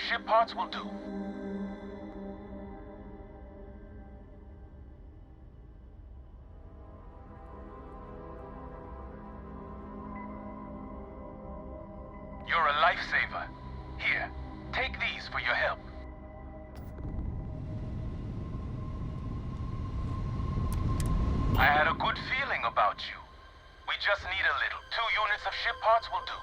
ship parts will do. You're a lifesaver. Here, take these for your help. I had a good feeling about you. We just need a little. 2 units of ship parts will do.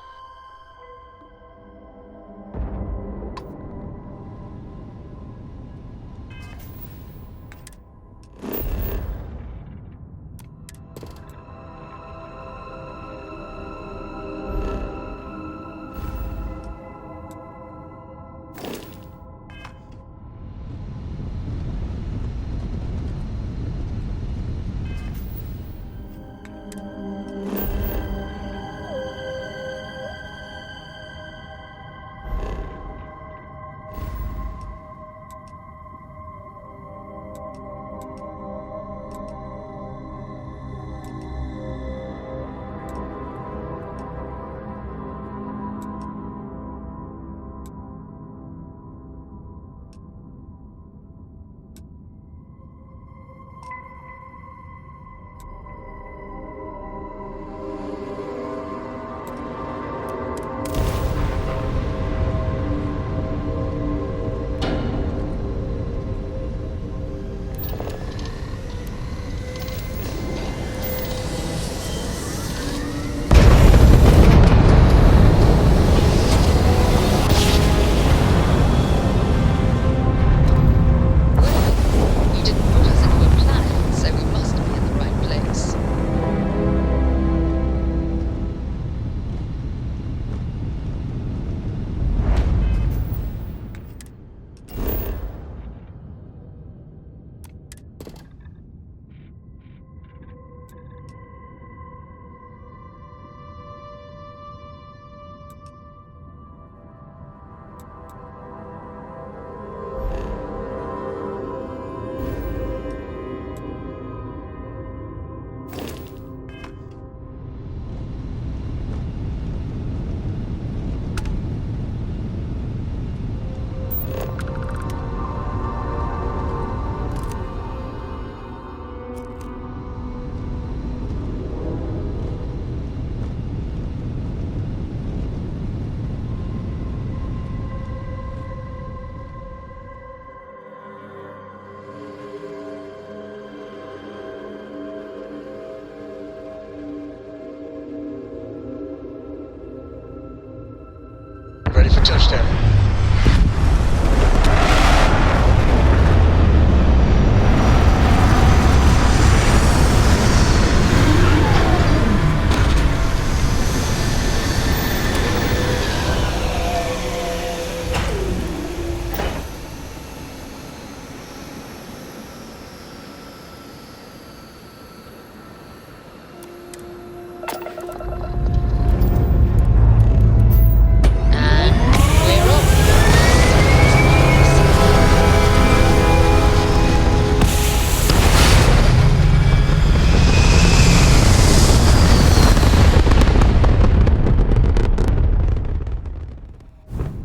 Ready for touchdown.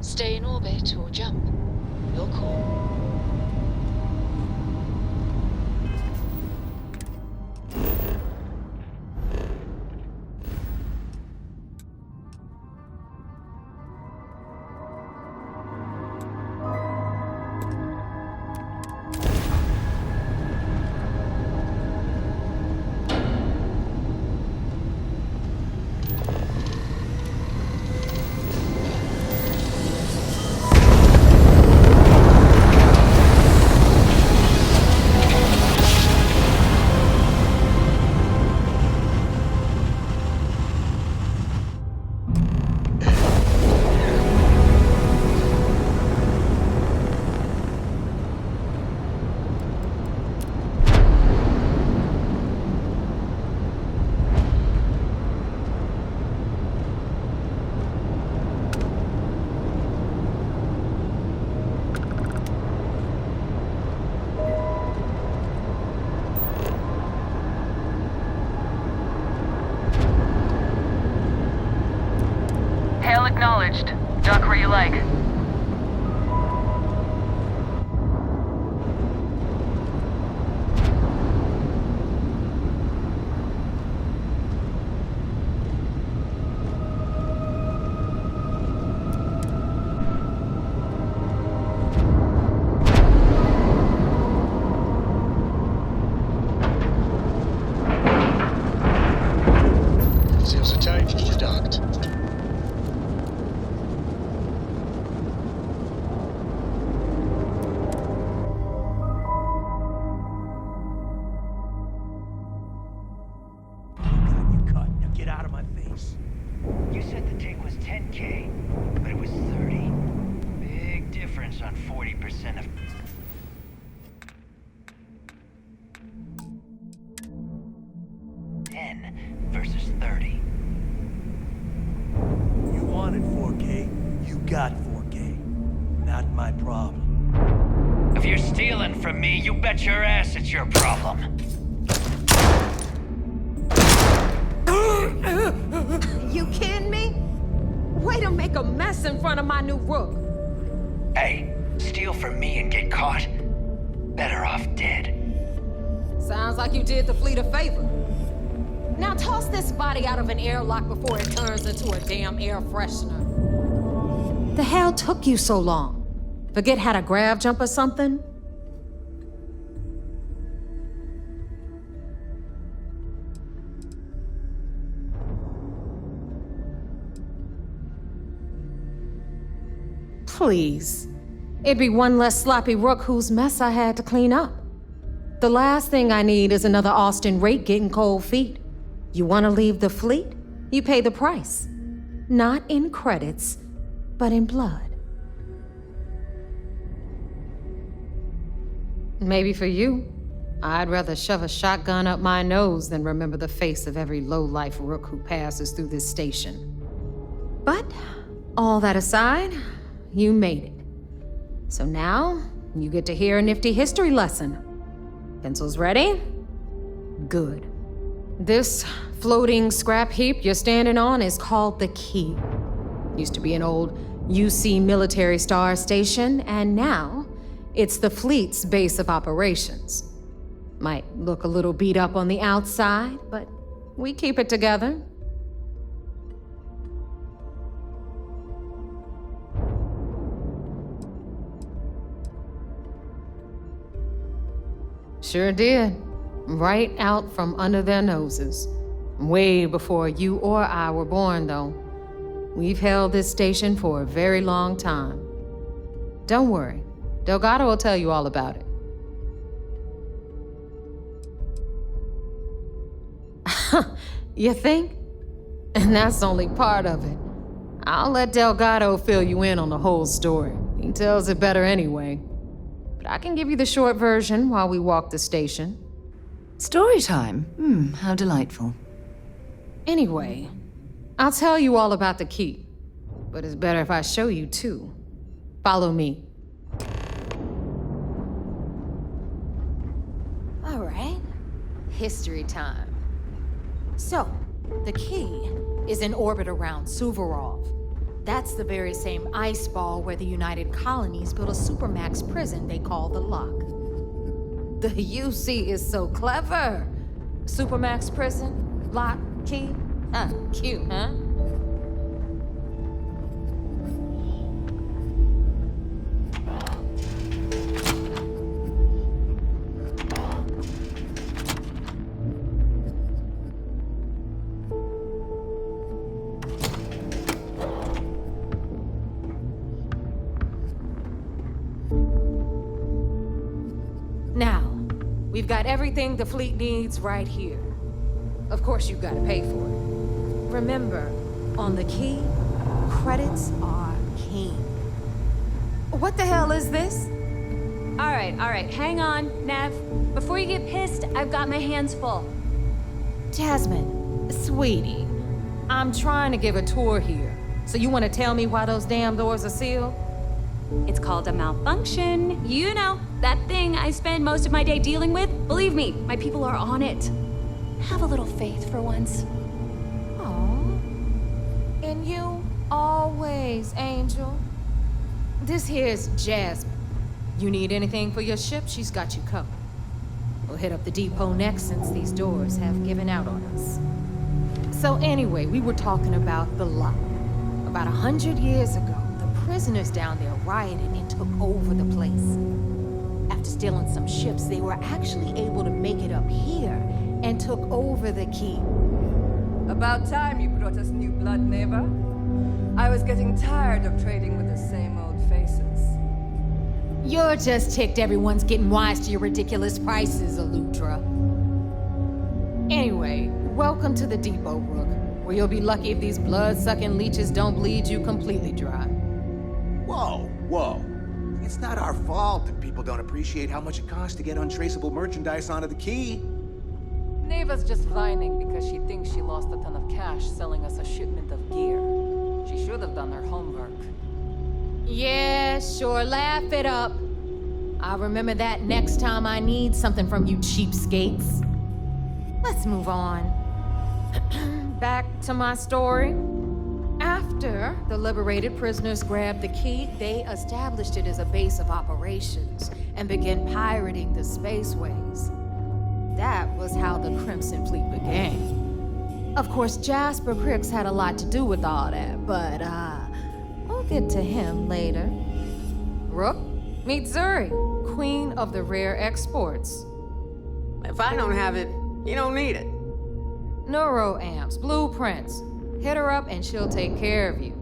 Stay in orbit or jump. Your call. Acknowledged. Dock where you like. You said the take was 10K, but it was 30. Big difference on 40% of... versus 30. You wanted 4K, you got 4K. Not my problem. If you're stealing from me, you bet your ass it's your problem. You kidding me? Way to make a mess in front of my new rook. Hey, steal from me and get caught? Better off dead. Sounds like you did the fleet a favor. Now toss this body out of an airlock before it turns into a damn air freshener. The hell took you so long? Forget how to grav jump or something? Please. It'd be one less sloppy rook whose mess I had to clean up. The last thing I need is another Austin rake getting cold feet. You want to leave the fleet? You pay the price. Not in credits, but in blood. Maybe for you, I'd rather shove a shotgun up my nose than remember the face of every low-life rook who passes through this station. But, all that aside, you made it. So now, you get to hear a nifty history lesson. Pencils ready? Good. This floating scrap heap you're standing on is called the Key. Used to be an old UC military star station, and now it's the fleet's base of operations. Might look a little beat up on the outside, but we keep it together. Sure did. Right out from under their noses. Way before you or I were born, though. We've held this station for a very long time. Don't worry. Delgado will tell you all about it. You think? And that's only part of it. I'll let Delgado fill you in on the whole story. He tells it better anyway. But I can give you the short version while we walk the station. Story time? How delightful. Anyway, I'll tell you all about the Key. But it's better if I show you too. Follow me. All right, history time. So, the Key is in orbit around Suvorov. That's the very same ice ball where the United Colonies built a supermax prison they call the Lock. The UC is so clever. Supermax prison, Lock, Key. Cute, huh? Now, we've got everything the fleet needs right here. Of course, you've got to pay for it. Remember, on the Key, credits are king. What the hell is this? All right, hang on, Nev. Before you get pissed, I've got my hands full. Jasmine, sweetie, I'm trying to give a tour here. So you want to tell me why those damn doors are sealed? It's called a malfunction. You know, that thing I spend most of my day dealing with. Believe me, my people are on it. Have a little faith for once. Aw. And you always, Angel. This here's Jasmine. You need anything for your ship, she's got you covered. We'll hit up the depot next since these doors have given out on us. So anyway, we were talking about the Lock. About 100 years ago, the prisoners down there rioted and took over the place. After stealing some ships, they were actually able to make it up here and took over the Key. About time you brought us new blood, neighbor. I was getting tired of trading with the same old faces. You're just ticked everyone's getting wise to your ridiculous prices, Aludra. Anyway, welcome to the depot, Rook. where you'll be lucky if these blood-sucking leeches don't bleed you completely dry. Whoa, whoa. It's not our fault that people don't appreciate how much it costs to get untraceable merchandise onto the key. Neva's just whining because she thinks she lost a ton of cash selling us a shipment of gear. She should have done her homework. Yeah, sure, laugh it up. I'll remember that next time I need something from you cheapskates. Let's move on. Back to my story. After the liberated prisoners grabbed the key, they established it as a base of operations and began pirating the spaceways. That was how the Crimson Fleet began. Of course, Jasper Cricks had a lot to do with all that, but we'll get to him later. Rook, meet Zuri, queen of the rare exports. If I don't have it, you don't need it. Neuroamps, blueprints. Hit her up and she'll take care of you.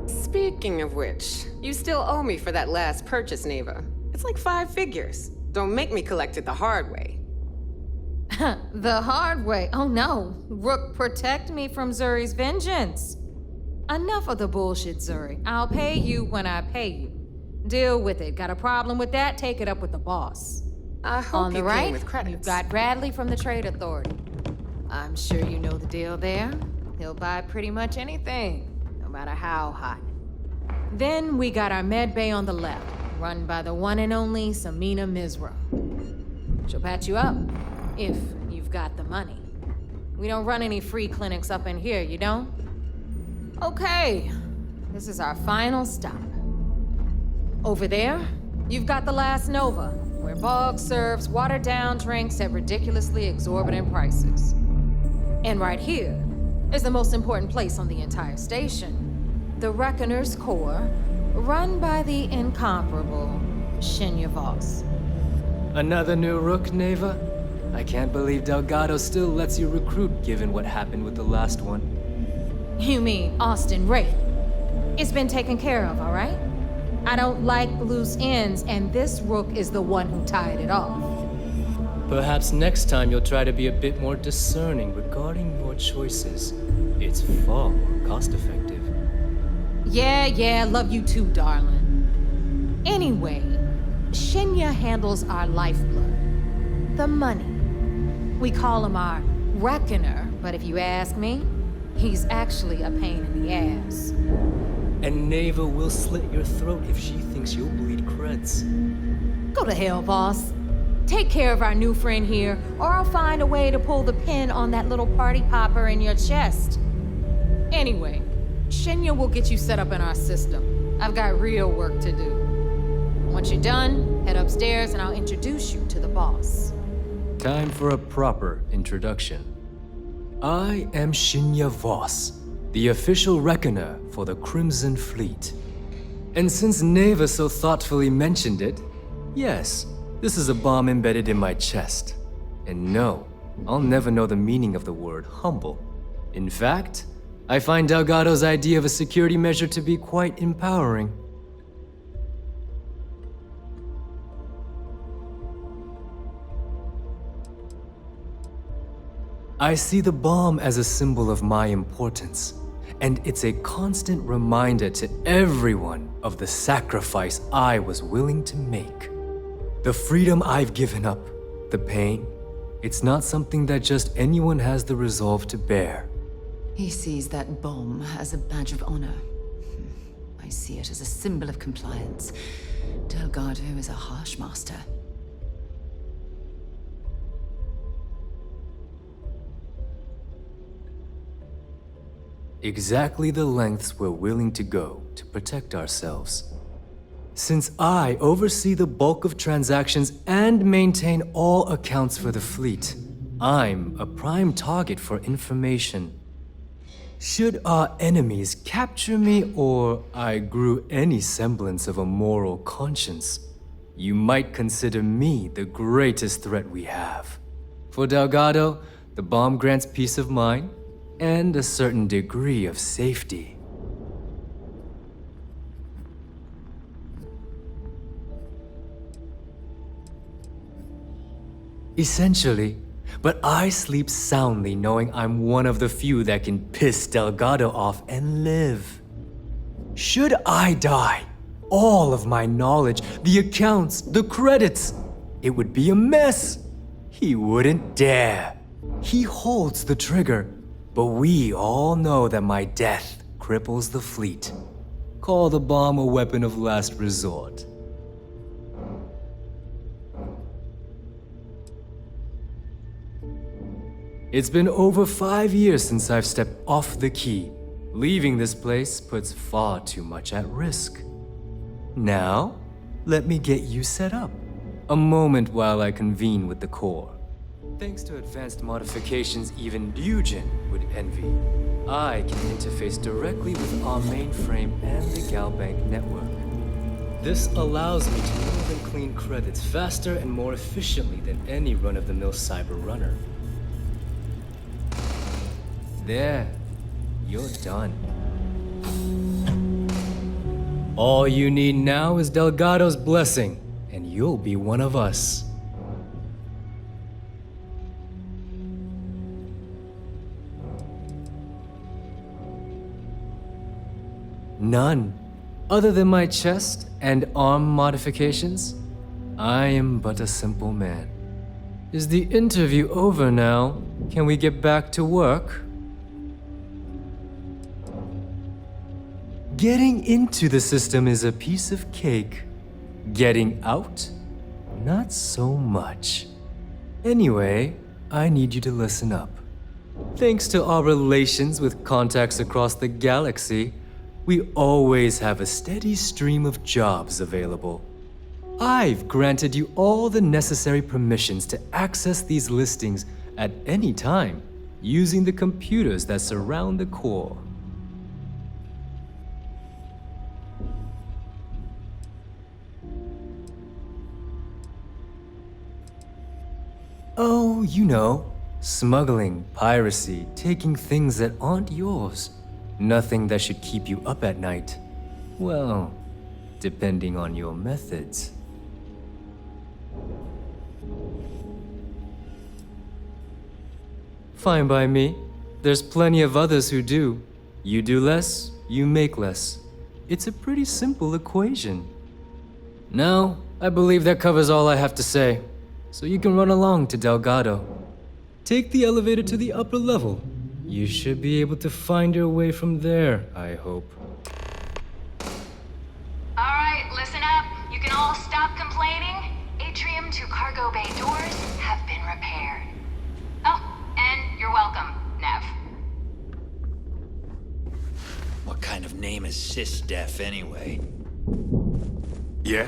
Speaking of which, you still owe me for that last purchase, Neva. It's like 5 figures. Don't make me collect it the hard way. The hard way? Oh no. Rook, protect me from Zuri's vengeance. Enough of the bullshit, Zuri. I'll pay you when I pay you. Deal with it. Got a problem with that? Take it up with the boss. I hope On the you came right, with credits. you've got Bradley from the Trade Authority. I'm sure you know the deal there. He'll buy pretty much anything, no matter how hot. Then we got our med bay on the left, run by the one and only Samina Mizra. She'll patch you up, if you've got the money. We don't run any free clinics up in here, you don't? Okay, this is our final stop. Over there, you've got the Last Nova, where Bog serves watered-down drinks at ridiculously exorbitant prices. And right here is the most important place on the entire station, the Reckoner's Core, run by the incomparable Shinya Voss. Another new Rook, Neva? I can't believe Delgado still lets you recruit given what happened with the last one. You mean Austin Ray? It's been taken care of, all right? I don't like loose ends, and this Rook is the one who tied it off. Perhaps next time you'll try to be a bit more discerning regarding your choices. It's far more cost-effective. Yeah, love you too, darling. Anyway, Shinya handles our lifeblood, the money. We call him our Reckoner, but if you ask me, he's actually a pain in the ass. And Neva will slit your throat if she thinks you'll bleed creds. Go to hell, boss. Take care of our new friend here, or I'll find a way to pull the pin on that little party popper in your chest. Anyway, Shinya will get you set up in our system. I've got real work to do. Once you're done, head upstairs and I'll introduce you to the boss. Time for a proper introduction. I am Shinya Voss, the official reckoner for the Crimson Fleet. And since Neva so thoughtfully mentioned it, yes, this is a bomb embedded in my chest. And no, I'll never know the meaning of the word humble. In fact, I find Delgado's idea of a security measure to be quite empowering. I see the bomb as a symbol of my importance, and it's a constant reminder to everyone of the sacrifice I was willing to make. The freedom I've given up, the pain, it's not something that just anyone has the resolve to bear. He sees that bomb as a badge of honor. I see it as a symbol of compliance. Delgado is a harsh master. Exactly the lengths we're willing to go to protect ourselves. Since I oversee the bulk of transactions and maintain all accounts for the fleet, I'm a prime target for information. Should our enemies capture me or I grew any semblance of a moral conscience, you might consider me the greatest threat we have. For Delgado, the bomb grants peace of mind and a certain degree of safety. Essentially, but I sleep soundly knowing I'm one of the few that can piss Delgado off and live. Should I die, all of my knowledge, the accounts, the credits, it would be a mess. He wouldn't dare. He holds the trigger, but we all know that my death cripples the fleet. Call the bomb a weapon of last resort. It's been over 5 years since I've stepped off the key. Leaving this place puts far too much at risk. Now, let me get you set up. A moment while I convene with the core. Thanks to advanced modifications even Eugen would envy, I can interface directly with our mainframe and the Galbank network. This allows me to move and clean credits faster and more efficiently than any run-of-the-mill cyber runner. There, you're done. All you need now is Delgado's blessing, and you'll be one of us. None. Other than my chest and arm modifications, I am but a simple man. Is the interview over now? Can we get back to work? Getting into the system is a piece of cake. Getting out? Not so much. Anyway, I need you to listen up. Thanks to our relations with contacts across the galaxy, we always have a steady stream of jobs available. I've granted you all the necessary permissions to access these listings at any time, using the computers that surround the core. Oh, you know, smuggling, piracy, taking things that aren't yours. Nothing that should keep you up at night. Well, depending on your methods. Fine by me. There's plenty of others who do. You do less, you make less. It's a pretty simple equation. Now, I believe that covers all I have to say. So you can run along to Delgado. Take the elevator to the upper level. You should be able to find your way from there, I hope. Alright, listen up. You can all stop complaining. Atrium to cargo bay doors have been repaired. Oh, and you're welcome, Nev. What kind of name is Sysdef anyway? Yeah?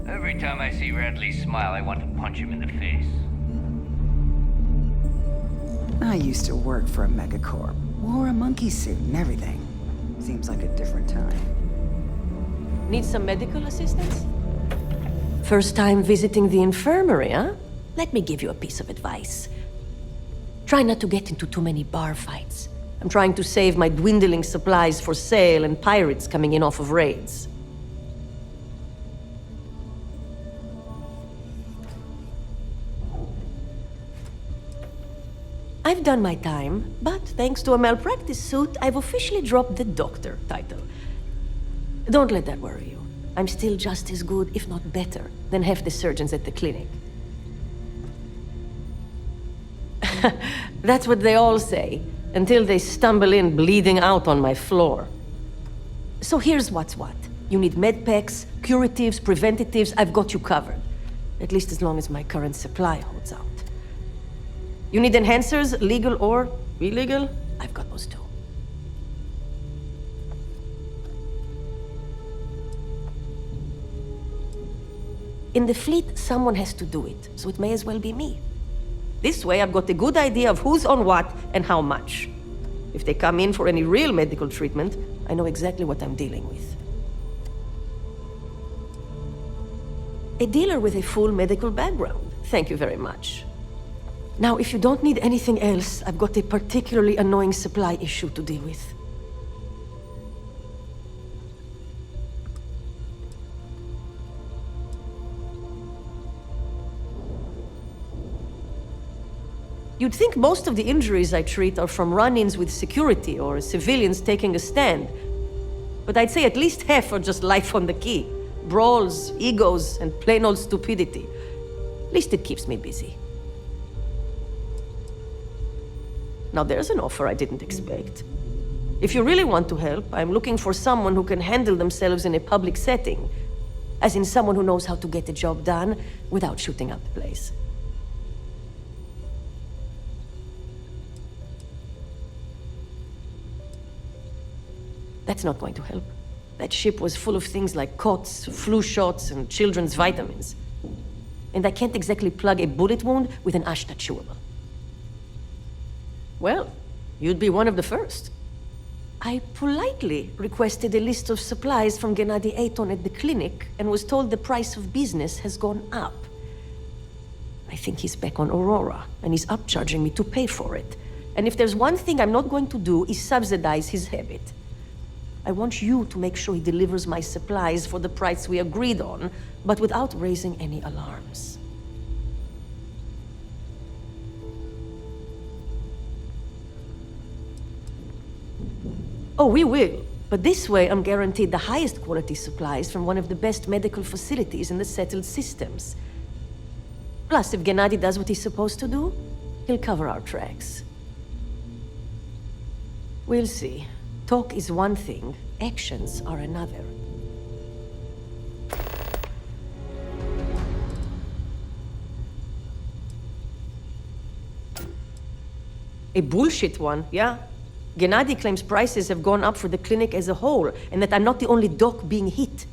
Every time I see Radley smile, I want to punch him in the face. I used to work for a megacorp. Wore a monkey suit and everything. Seems like a different time. Need some medical assistance? First time visiting the infirmary, huh? Let me give you a piece of advice. Try not to get into too many bar fights. I'm trying to save my dwindling supplies for sale and pirates coming in off of raids. I've done my time, but thanks to a malpractice suit, I've officially dropped the doctor title. Don't let that worry you. I'm still just as good, if not better, than half the surgeons at the clinic. That's what they all say, until they stumble in bleeding out on my floor. So here's what's what. You need medpacks, curatives, preventatives, I've got you covered. At least as long as my current supply holds out. You need enhancers, legal or illegal? I've got those too. In the fleet, someone has to do it, so it may as well be me. This way, I've got a good idea of who's on what and how much. If they come in for any real medical treatment, I know exactly what I'm dealing with. A dealer with a full medical background. Thank you very much. Now, if you don't need anything else, I've got a particularly annoying supply issue to deal with. You'd think most of the injuries I treat are from run-ins with security or civilians taking a stand. But I'd say at least half are just life on the key. Brawls, egos, and plain old stupidity. At least it keeps me busy. Now there's an offer I didn't expect. If you really want to help, I'm looking for someone who can handle themselves in a public setting. As in someone who knows how to get the job done without shooting up the place. That's not going to help. That ship was full of things like cots, flu shots, and children's vitamins. And I can't exactly plug a bullet wound with an Ashta chewable. Well, you'd be one of the first. I politely requested a list of supplies from Gennady Aton at the clinic and was told the price of business has gone up. I think he's back on Aurora, and he's upcharging me to pay for it. And if there's one thing I'm not going to do is subsidize his habit. I want you to make sure he delivers my supplies for the price we agreed on, but without raising any alarms. Oh, we will. But this way, I'm guaranteed the highest quality supplies from one of the best medical facilities in the settled systems. Plus, if Gennady does what he's supposed to do, he'll cover our tracks. We'll see. Talk is one thing, actions are another. A bullshit one, yeah. Gennady claims prices have gone up for the clinic as a whole, and that I'm not the only doc being hit.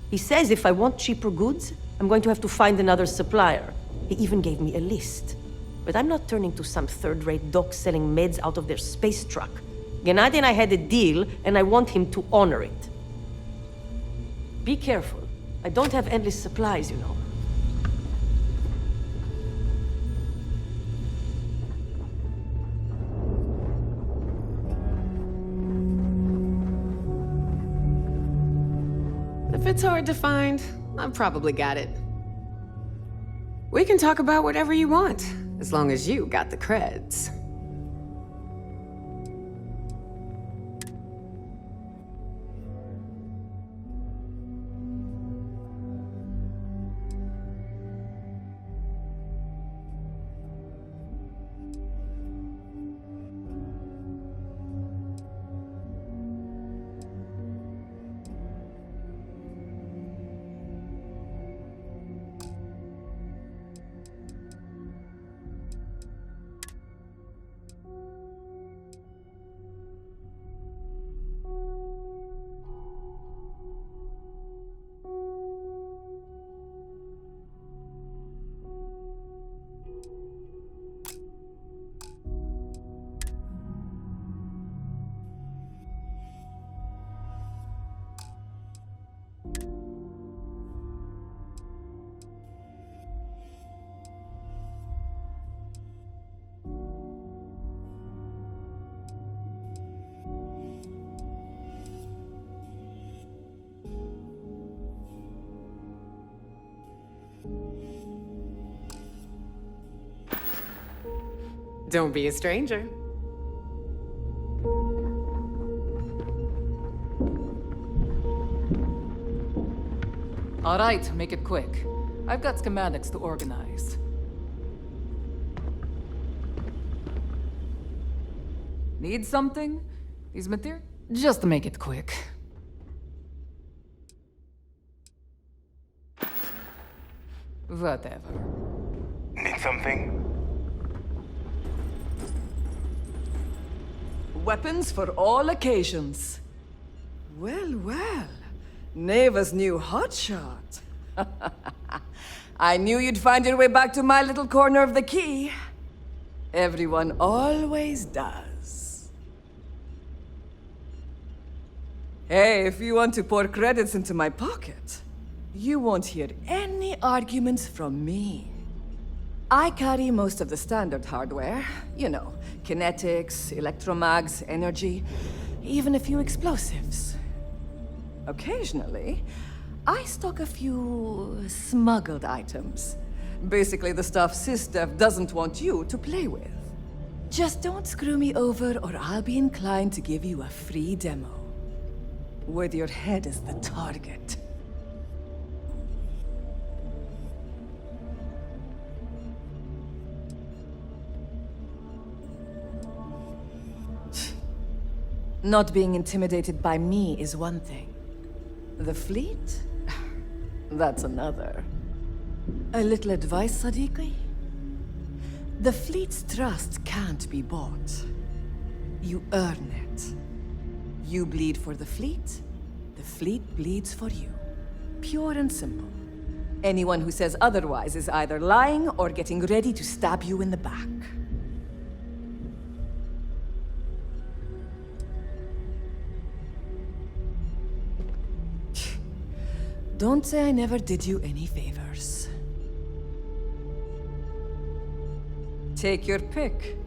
He says if I want cheaper goods, I'm going to have to find another supplier. He even gave me a list. But I'm not turning to some third-rate doc selling meds out of their space truck. Gennady and I had a deal, and I want him to honor it. Be careful. I don't have endless supplies, you know. If it's hard to find, I've probably got it. We can talk about whatever you want, as long as you got the creds. Don't be a stranger. All right, make it quick. I've got schematics to organize. Need something? These materials? Just make it quick. Whatever. Need something? Weapons for all occasions. Well, well. Neva's new hotshot. I knew you'd find your way back to my little corner of the key. Everyone always does. Hey, if you want to pour credits into my pocket, You won't hear any arguments from me. I carry most of the standard hardware. You know, kinetics, electromags, energy, even a few explosives. Occasionally, I stock a few smuggled items. Basically the stuff SysDev doesn't want you to play with. Just don't screw me over or I'll be inclined to give you a free demo. With your head as the target. Not being intimidated by me is one thing. The fleet? That's another. A little advice, Sadiqi? The fleet's trust can't be bought. You earn it. You bleed for the fleet bleeds for you. Pure and simple. Anyone who says otherwise is either lying or getting ready to stab you in the back. Don't say I never did you any favors. Take your pick.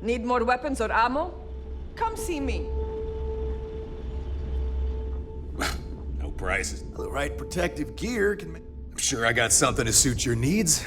Need more weapons or ammo? Come see me. No prices. The right protective gear can make... I'm sure I got something to suit your needs.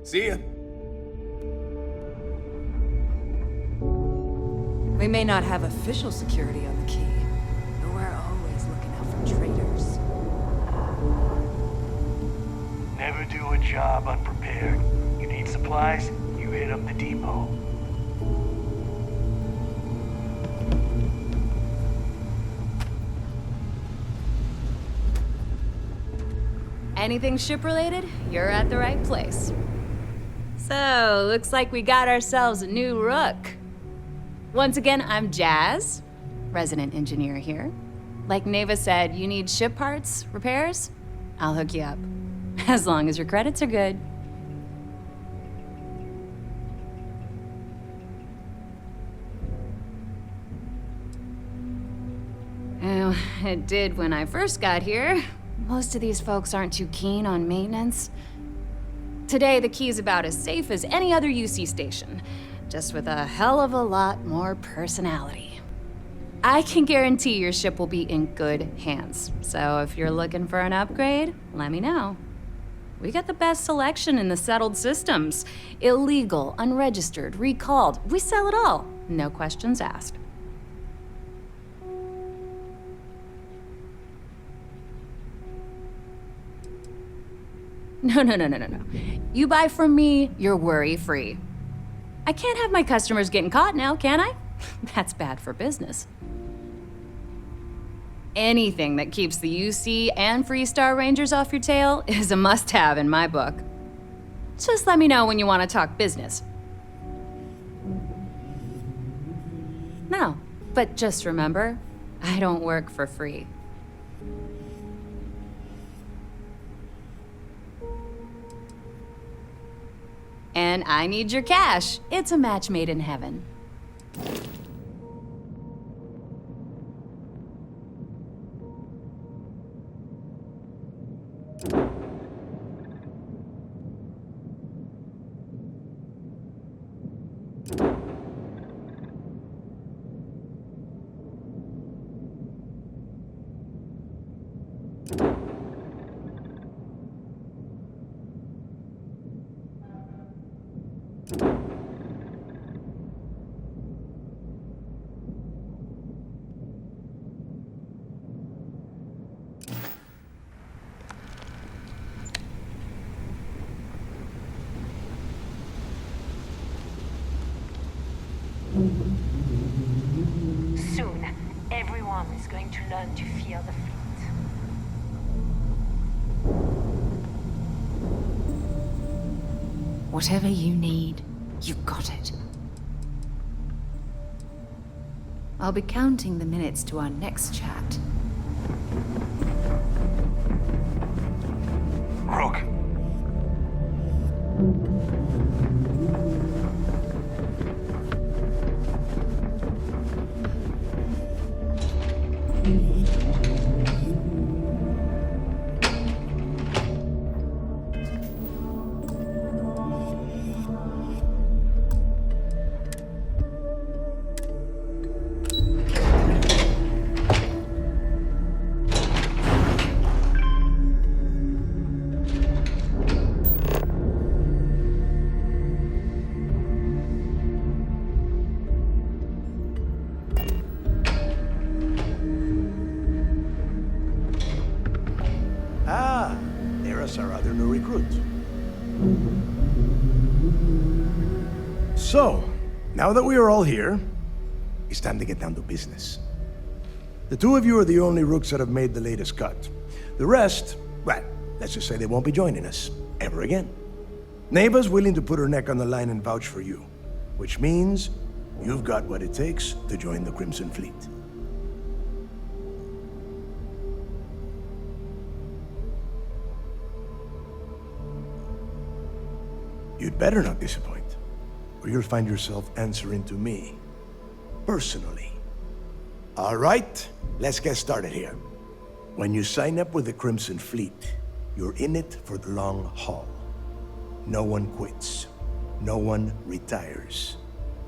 See ya. We may not have official security on the key, but we're always looking out for traitors. Never do a job unprepared. You need supplies, you hit up the depot. Anything ship-related, you're at the right place. So, looks like we got ourselves a new rook. Once again, I'm Jazz, resident engineer here. Like Neva said, you need ship parts, repairs? I'll hook you up. As long as your credits are good. Well, it did when I first got here. Most of these folks aren't too keen on maintenance. Today, the key's about as safe as any other UC station, just with a hell of a lot more personality. I can guarantee your ship will be in good hands, so if you're looking for an upgrade, let me know. We got the best selection in the settled systems. Illegal, unregistered, recalled. We sell it all. No questions asked. No. You buy from me, you're worry-free. I can't have my customers getting caught now, can I? That's bad for business. Anything that keeps the UC and Freestar Rangers off your tail is a must-have in my book. Just let me know when you want to talk business. No, but just remember, I don't work for free. And I need your cash. It's a match made in heaven. Soon, everyone is going to learn to fear the fleet. Whatever you need, you got it. I'll be counting the minutes to our next chat. Rook. Ah, there's our other new recruit. So, now that we are all here, it's time to get down to business. The two of you are the only rooks that have made the latest cut. The rest, well, let's just say they won't be joining us ever again. Neva's willing to put her neck on the line and vouch for you, which means you've got what it takes to join the Crimson Fleet. You'd better not disappoint, or you'll find yourself answering to me, personally. All right, let's get started here. When you sign up with the Crimson Fleet, you're in it for the long haul. No one quits. No one retires.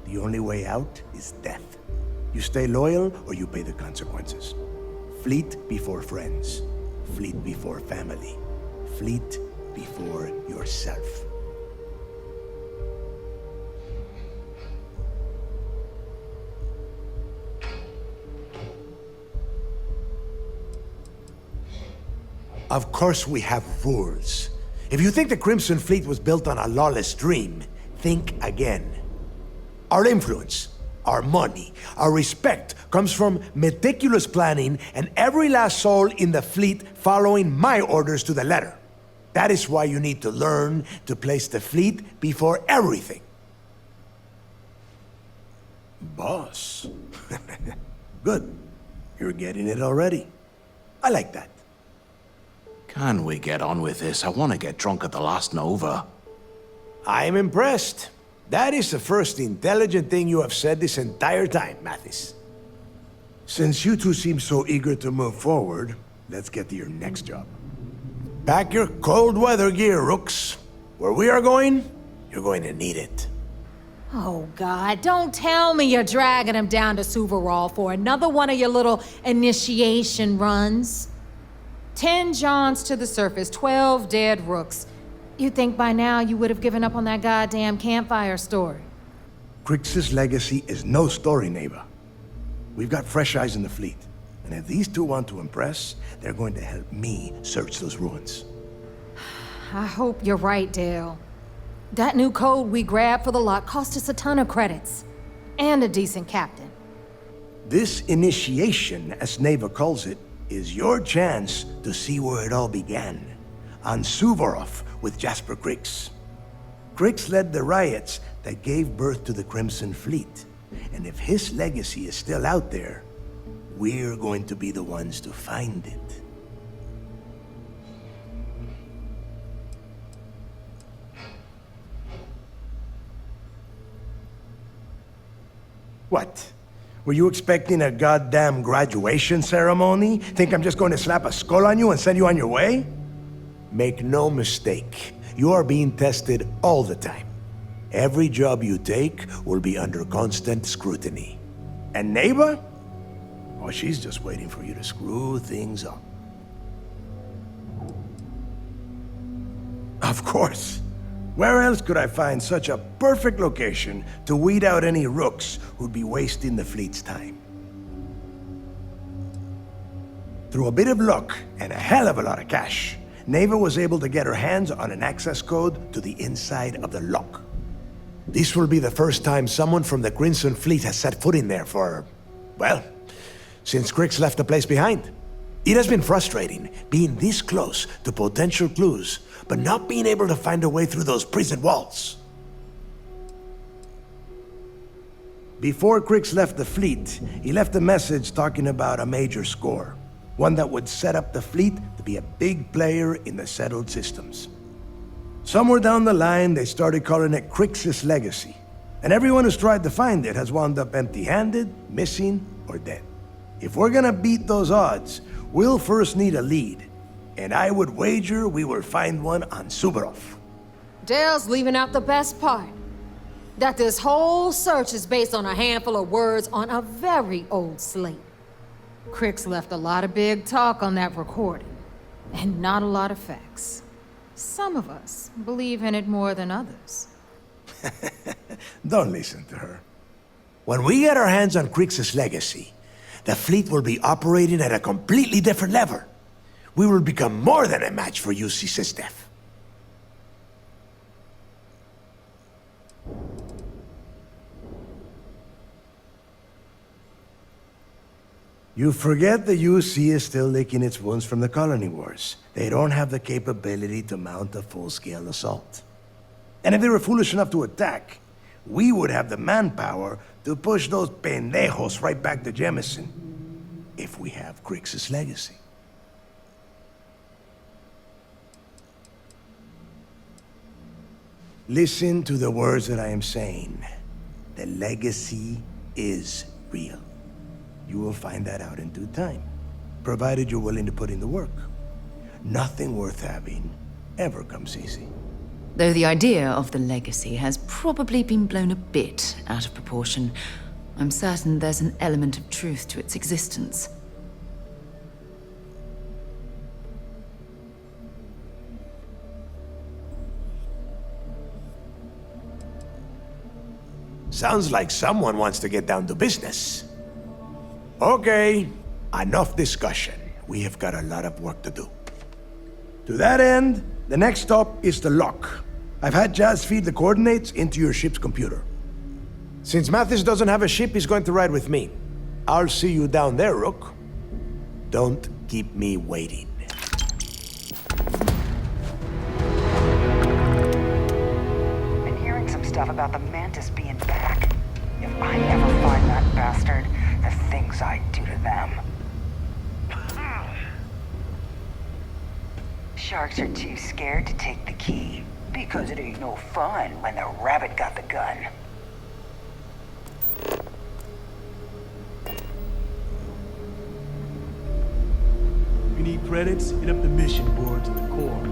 The only way out is death. You stay loyal or you pay the consequences. Fleet before friends. Fleet before family. Fleet before yourself. Of course we have rules. If you think the Crimson Fleet was built on a lawless dream, think again. Our influence, our money, our respect comes from meticulous planning and every last soul in the fleet following my orders to the letter. That is why you need to learn to place the fleet before everything. Boss. Good. You're getting it already. I like that. Can we get on with this? I want to get drunk at the last Nova. I'm impressed. That is the first intelligent thing you have said this entire time, Mathis. Since you two seem so eager to move forward, let's get to your next job. Pack your cold weather gear, Rooks. Where we are going, you're going to need it. Oh, God, don't tell me you're dragging him down to Suvarall for another one of your little initiation runs. 10 Johns to the surface, 12 dead Rooks. You'd think by now you would have given up on that goddamn campfire story. Crix's legacy is no story, neighbor. We've got fresh eyes in the fleet. And if these two want to impress, they're going to help me search those ruins. I hope you're right, Dale. That new code we grabbed for the lock cost us a ton of credits. And a decent captain. This initiation, as Neva calls it, is your chance to see where it all began. On Suvorov with Jasper Crix. Crix led the riots that gave birth to the Crimson Fleet. And if his legacy is still out there, we're going to be the ones to find it. What? Were you expecting a goddamn graduation ceremony? Think I'm just going to slap a skull on you and send you on your way? Make no mistake, you are being tested all the time. Every job you take will be under constant scrutiny. And neighbor? Oh, she's just waiting for you to screw things up. Of course. Where else could I find such a perfect location to weed out any rooks who'd be wasting the fleet's time? Through a bit of luck and a hell of a lot of cash, Neva was able to get her hands on an access code to the inside of the lock. This will be the first time someone from the Crimson Fleet has set foot in there for, well, since Crix left the place behind. It has been frustrating being this close to potential clues, but not being able to find a way through those prison walls. Before Crix left the fleet, he left a message talking about a major score. One that would set up the fleet to be a big player in the settled systems. Somewhere down the line, they started calling it Crix's legacy. And everyone who's tried to find it has wound up empty-handed, missing, or dead. If we're gonna beat those odds, we'll first need a lead. And I would wager we will find one on Suvorov. Dale's leaving out the best part. That this whole search is based on a handful of words on a very old slate. Crix left a lot of big talk on that recording, and not a lot of facts. Some of us believe in it more than others. Don't listen to her. When we get our hands on Crix's legacy, the fleet will be operating at a completely different level. We will become more than a match for UC SysDef. You forget the UC is still licking its wounds from the colony wars. They don't have the capability to mount a full-scale assault. And if they were foolish enough to attack, we would have the manpower to push those pendejos right back to Jemison. If we have Crix's legacy. Listen to the words that I am saying. The legacy is real. You will find that out in due time, provided you're willing to put in the work. Nothing worth having ever comes easy. Though the idea of the legacy has probably been blown a bit out of proportion, I'm certain there's an element of truth to its existence. Sounds like someone wants to get down to business. Okay, enough discussion. We have got a lot of work to do. To that end, the next stop is the lock. I've had Jazz feed the coordinates into your ship's computer. Since Mathis doesn't have a ship, he's going to ride with me. I'll see you down there, Rook. Don't keep me waiting. Been hearing some stuff about the Mantis being back. If I ever find that bastard, the things I do to them. Sharks are too scared to take the key, because it ain't no fun when the rabbit got the gun. If you need credits, hit up the mission boards in the core.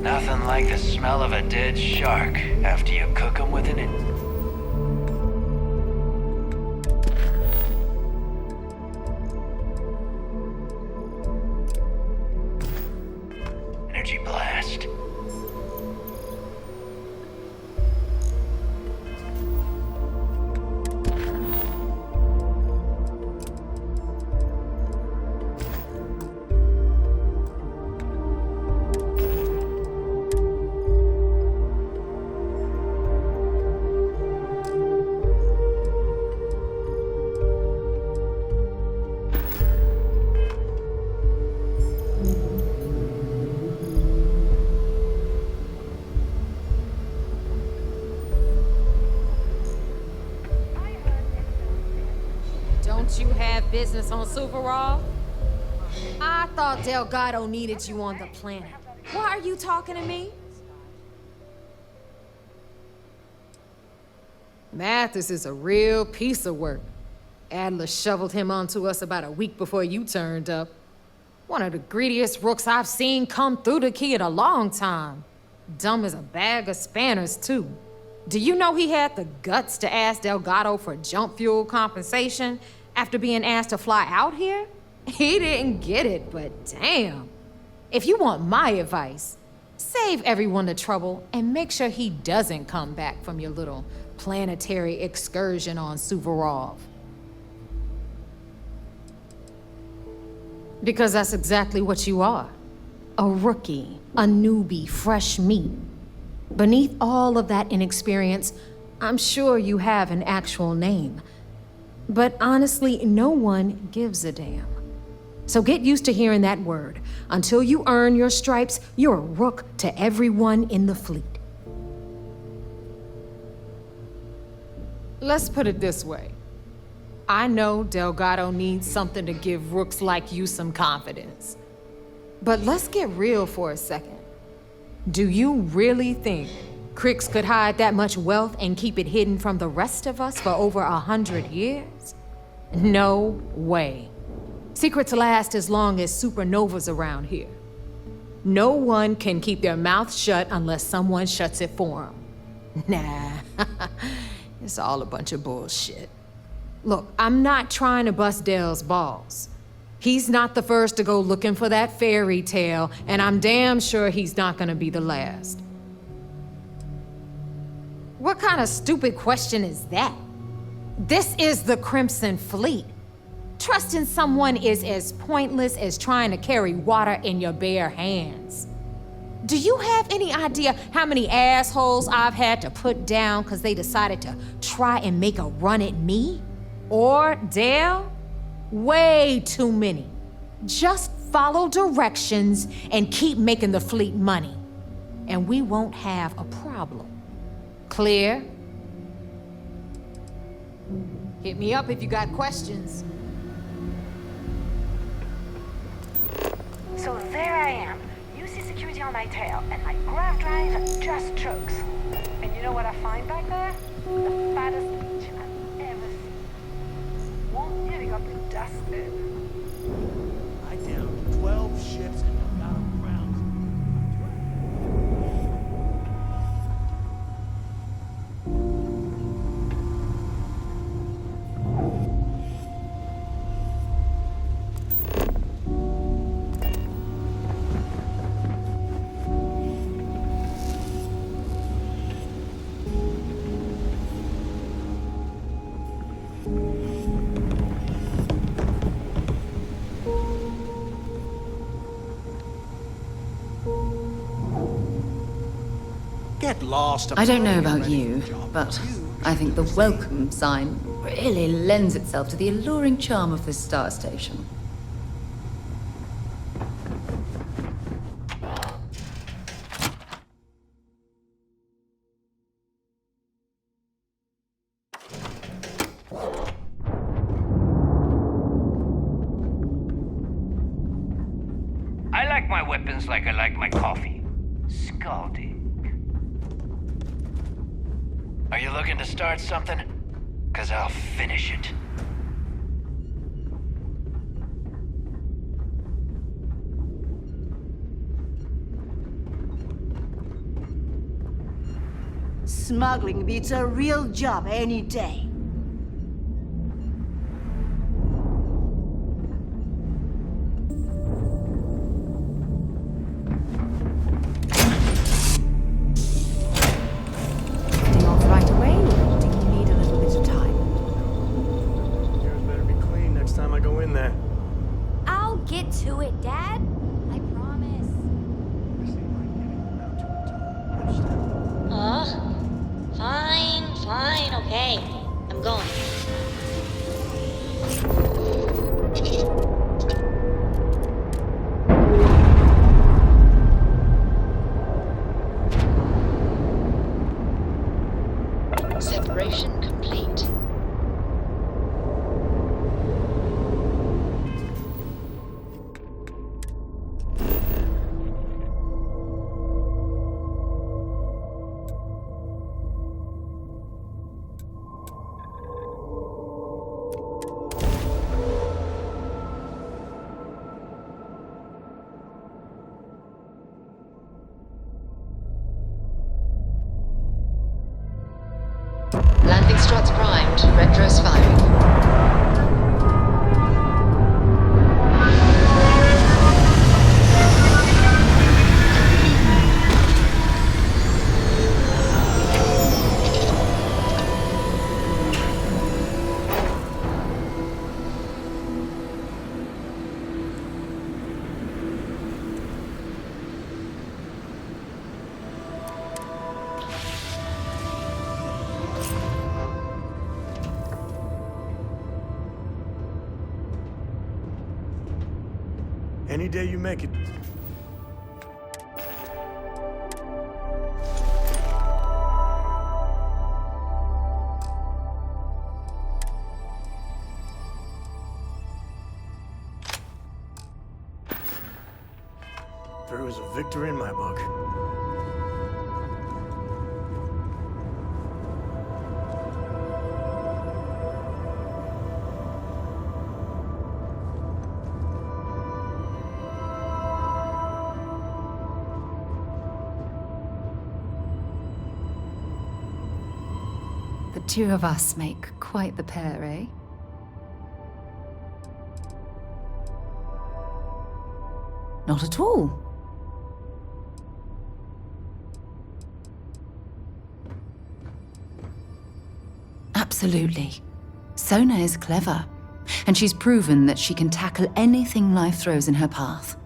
Nothing like the smell of a dead shark after you cook them with an energy blast. Don't you have business on Suvorov? I thought Delgado needed you on the planet. Why are you talking to me? Mathis is a real piece of work. Adler shoveled him onto us about a week before you turned up. One of the greediest rooks I've seen come through the key in a long time. Dumb as a bag of spanners, too. Do you know he had the guts to ask Delgado for jump fuel compensation after being asked to fly out here? He didn't get it, but damn. If you want my advice, save everyone the trouble and make sure he doesn't come back from your little planetary excursion on Suvorov. Because that's exactly what you are. A rookie, a newbie, fresh meat. Beneath all of that inexperience, I'm sure you have an actual name. But honestly, no one gives a damn. So get used to hearing that word. Until you earn your stripes, you're a rook to everyone in the fleet. Let's put it this way. I know Delgado needs something to give rooks like you some confidence. But let's get real for a second. Do you really think Crix could hide that much wealth and keep it hidden from the rest of us for over 100 years? No way. Secrets last as long as supernovas around here. No one can keep their mouth shut unless someone shuts it for them. Nah, it's all a bunch of bullshit. Look, I'm not trying to bust Dell's balls. He's not the first to go looking for that fairy tale, and I'm damn sure he's not gonna be the last. What kind of stupid question is that? This is the Crimson Fleet. Trusting someone is as pointless as trying to carry water in your bare hands. Do you have any idea how many assholes I've had to put down because they decided to try and make a run at me? Or Dale? Way too many. Just follow directions and keep making the fleet money. And we won't have a problem. Clear? Hit me up if you got questions. So there I am. You see security on my tail, and my grav drive just chokes. And you know what I find back there? The fattest leech I've ever seen. One nearly got me dusted. I downed 12 ships and got them ground. Get lost. I don't know about you, but I think the welcome sign really lends itself to the alluring charm of this star station. I like my weapons like I like my coffee. Scalding. Are you looking to start something? 'Cause I'll finish it. Smuggling beats a real job any day. To it, Dad. I promise. Fine, okay. Struts primed. Retros firing. Any day you make it. There was a victory in my book. The two of us make quite the pair, eh? Not at all. Absolutely. Sona is clever, and she's proven that she can tackle anything life throws in her path.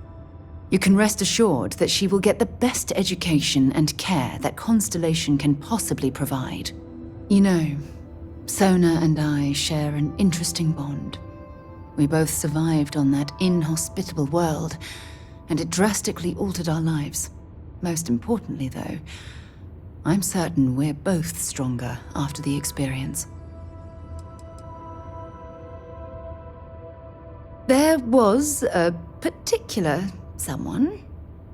You can rest assured that she will get the best education and care that Constellation can possibly provide. You know, Sona and I share an interesting bond. We both survived on that inhospitable world, and it drastically altered our lives. Most importantly, though, I'm certain we're both stronger after the experience. There was a particular someone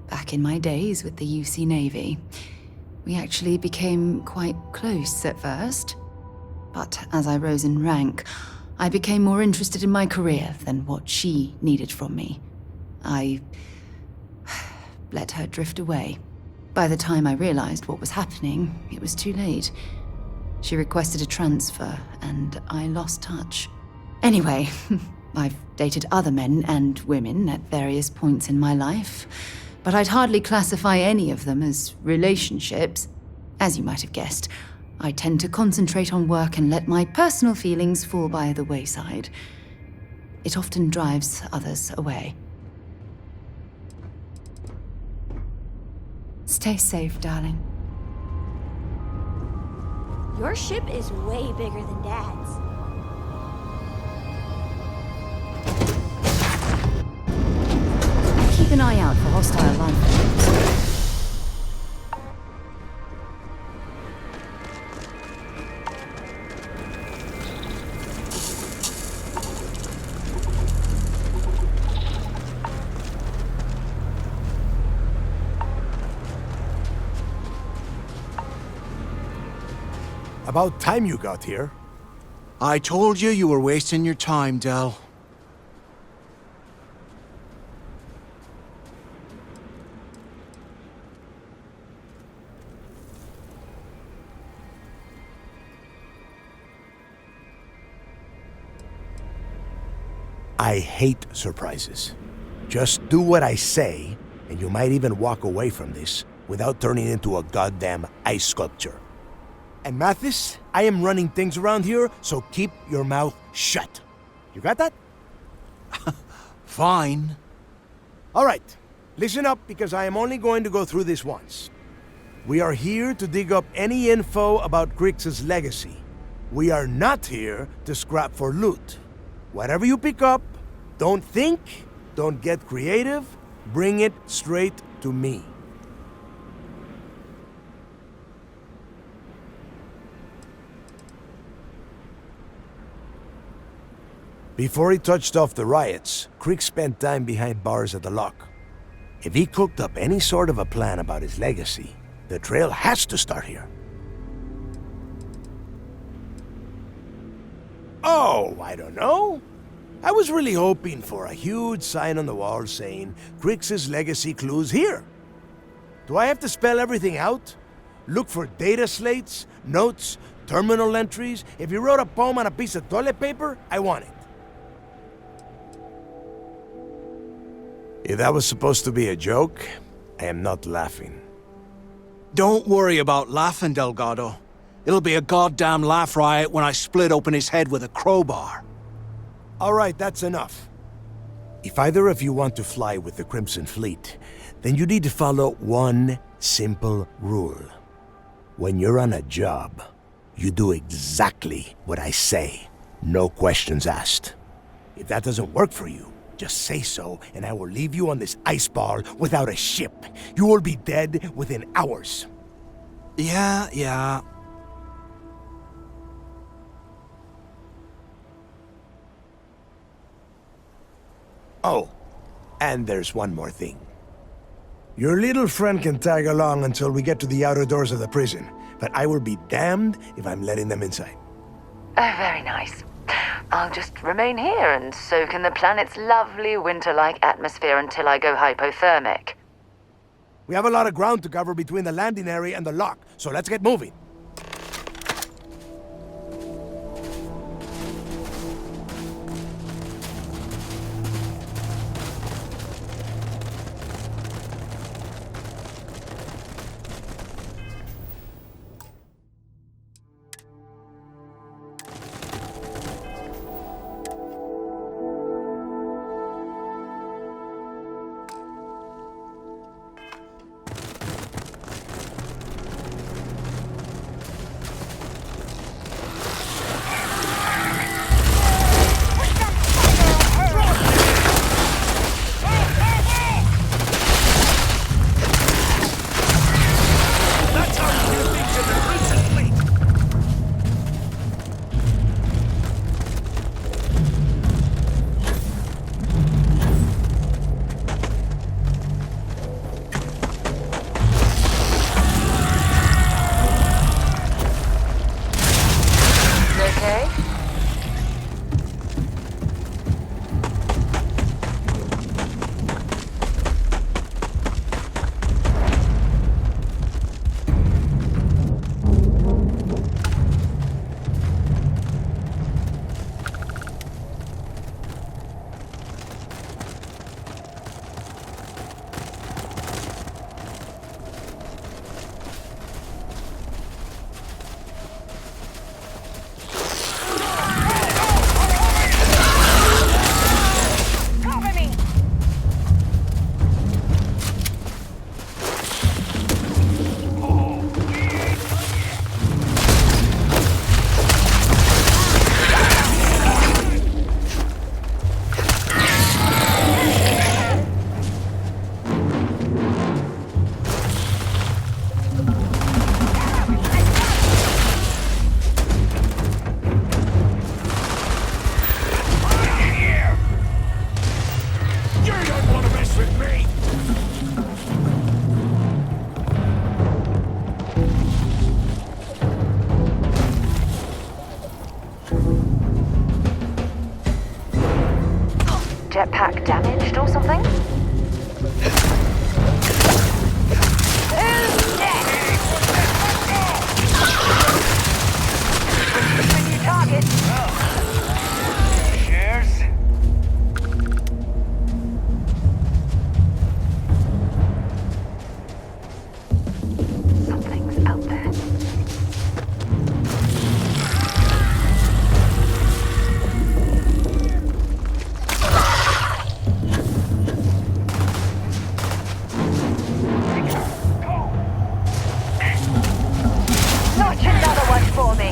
back in my days with the UC Navy. We actually became quite close at first, but as I rose in rank, I became more interested in my career than what she needed from me. I let her drift away. By the time I realized what was happening, it was too late. She requested a transfer, and I lost touch. Anyway, I've dated other men and women at various points in my life, but I'd hardly classify any of them as relationships. As you might have guessed, I tend to concentrate on work and let my personal feelings fall by the wayside. It often drives others away. Stay safe, darling. Your ship is way bigger than Dad's. Keep an eye out for hostile life forms. About time you got here. I told you were wasting your time, Del. I hate surprises. Just do what I say, and you might even walk away from this without turning into a goddamn ice sculpture. And Mathis, I am running things around here, so keep your mouth shut. You got that? Fine. All right, listen up because I am only going to go through this once. We are here to dig up any info about Grix's legacy. We are not here to scrap for loot. Whatever you pick up, don't think, don't get creative, bring it straight to me. Before he touched off the riots, Crick spent time behind bars at the lock. If he cooked up any sort of a plan about his legacy, the trail has to start here. Oh, I don't know. I was really hoping for a huge sign on the wall saying, Grix's legacy clues here. Do I have to spell everything out? Look for data slates, notes, terminal entries. If you wrote a poem on a piece of toilet paper, I want it. If that was supposed to be a joke, I am not laughing. Don't worry about laughing, Delgado. It'll be a goddamn laugh riot when I split open his head with a crowbar. All right, that's enough. If either of you want to fly with the Crimson Fleet, then you need to follow one simple rule. When you're on a job, you do exactly what I say. No questions asked. If that doesn't work for you, just say so, and I will leave you on this ice ball without a ship. You will be dead within hours. Yeah. Oh, and there's one more thing. Your little friend can tag along until we get to the outer doors of the prison, but I will be damned if I'm letting them inside. Oh, very nice. I'll just remain here and soak in the planet's lovely winter-like atmosphere until I go hypothermic. We have a lot of ground to cover between the landing area and the lock, so let's get moving. Jetpack damaged or something? New target. Cheers. Something's out there. Notch another one for me.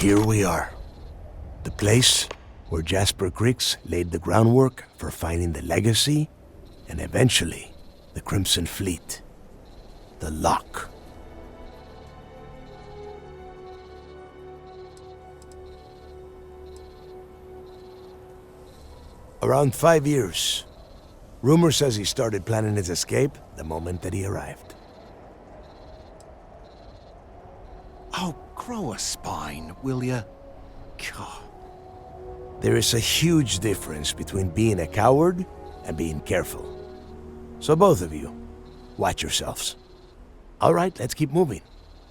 here we are. The place where Jasper Griggs laid the groundwork for finding the legacy and eventually the Crimson Fleet. The Lock. Around 5 years. Rumor says he started planning his escape the moment that he arrived. Oh, grow a spine, will ya? God. There is a huge difference between being a coward and being careful. So both of you, watch yourselves. All right, let's keep moving.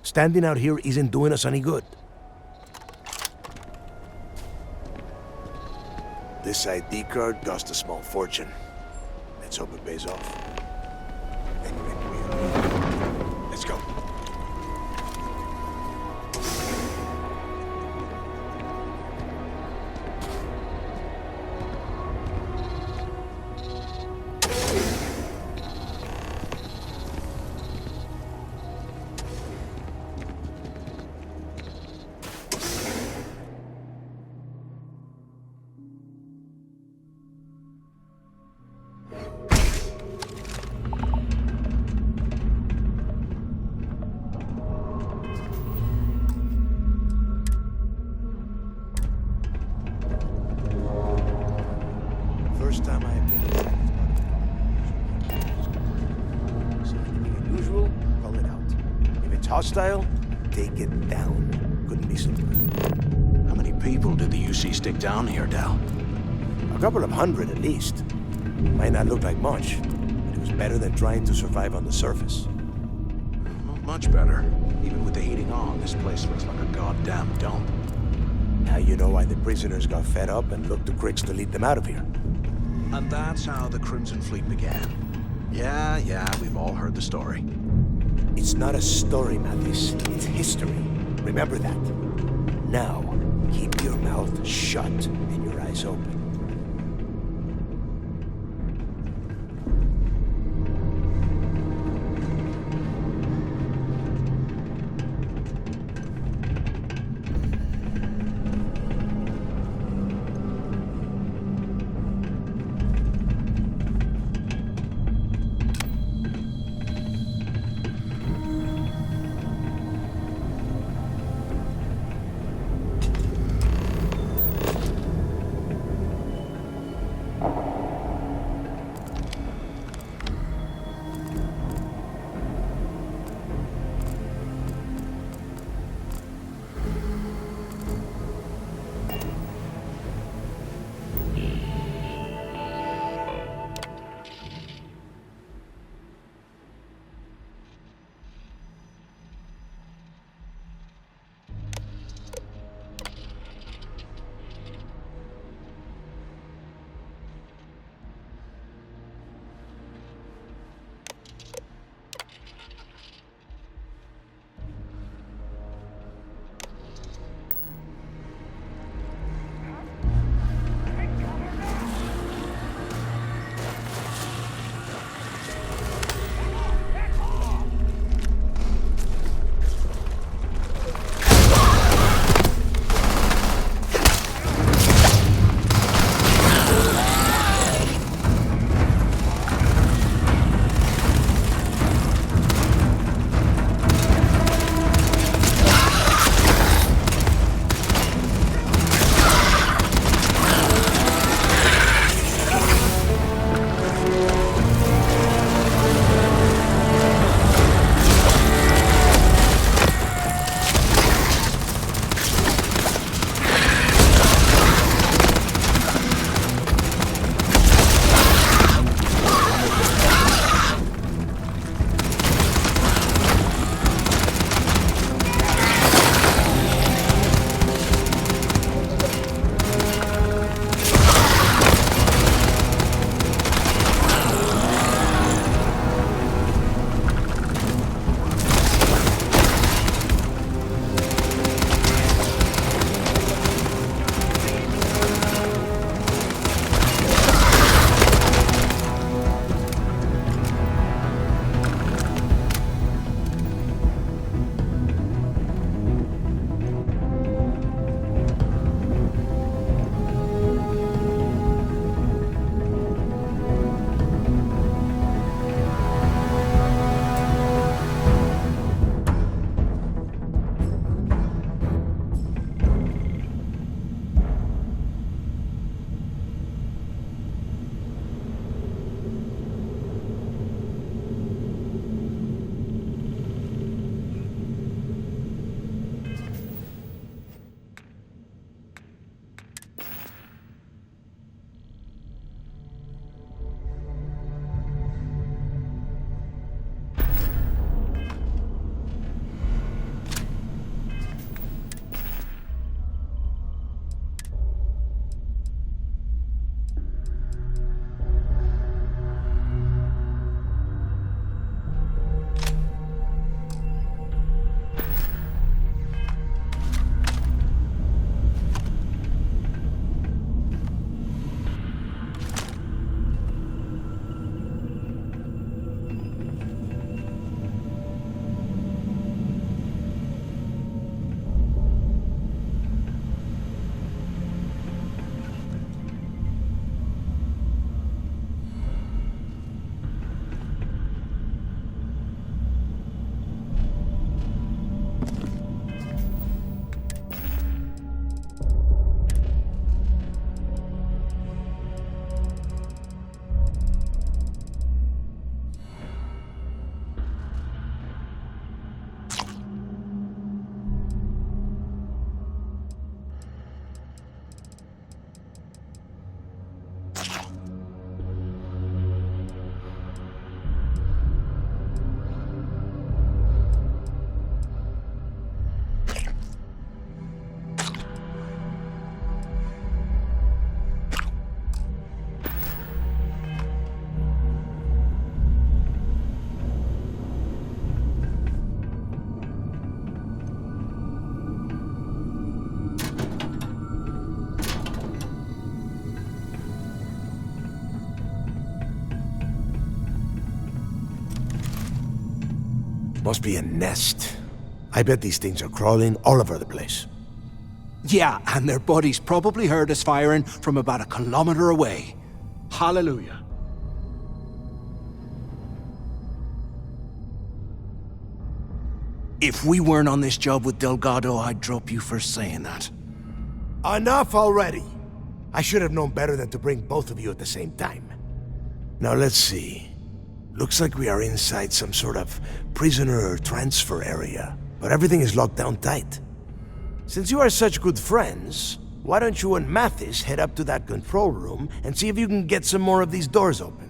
Standing out here isn't doing us any good. This ID card cost a small fortune. Let's hope it pays off. Anyway, let's go. First time I have been inside this part. So anything unusual, call it out. If it's hostile, take it down. Couldn't be simpler. How many people did the UC stick down here, Dal? A couple of hundred at least. Might not look like much, but it was better than trying to survive on the surface. Not much better. Even with the heating on, this place looks like a goddamn dump. Now you know why the prisoners got fed up and looked to Griggs to lead them out of here. And that's how the Crimson Fleet began. Yeah, we've all heard the story. It's not a story, Mathis. It's history. Remember that. Now, keep your mouth shut and your eyes open. Must be a nest. I bet these things are crawling all over the place. Yeah, and their buddies probably heard us firing from about 1 kilometer away. Hallelujah. If we weren't on this job with Delgado, I'd drop you for saying that. Enough already! I should have known better than to bring both of you at the same time. Now let's see. Looks like we are inside some sort of prisoner transfer area, but everything is locked down tight. Since you are such good friends, why don't you and Mathis head up to that control room and see if you can get some more of these doors open?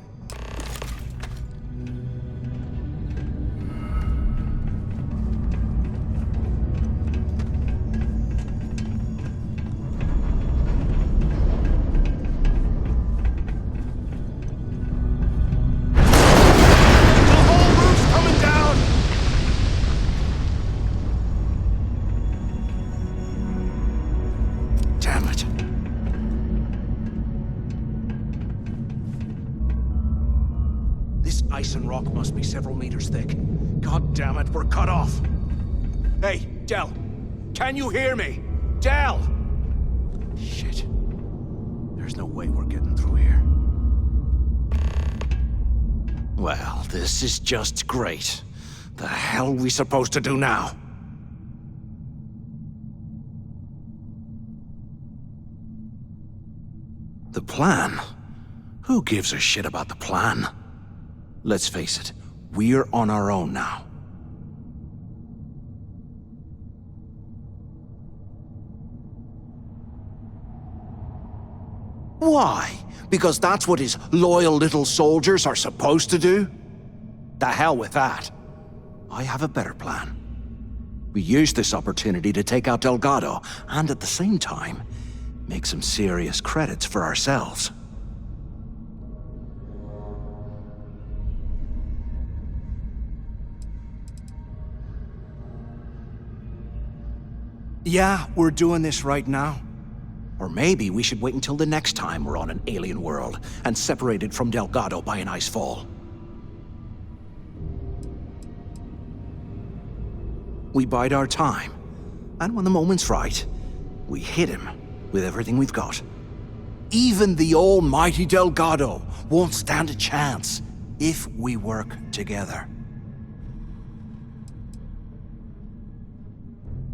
Ice and rock must be several meters thick. God damn it, we're cut off. Hey, Del. Can you hear me? Del! Shit. There's no way we're getting through here. Well, this is just great. The hell are we supposed to do now? The plan? Who gives a shit about the plan? Let's face it, we're on our own now. Why? Because that's what his loyal little soldiers are supposed to do? The hell with that. I have a better plan. We use this opportunity to take out Delgado, and at the same time, make some serious credits for ourselves. Yeah, we're doing this right now. Or maybe we should wait until the next time we're on an alien world and separated from Delgado by an ice fall. We bide our time, and when the moment's right, we hit him with everything we've got. Even the almighty Delgado won't stand a chance if we work together.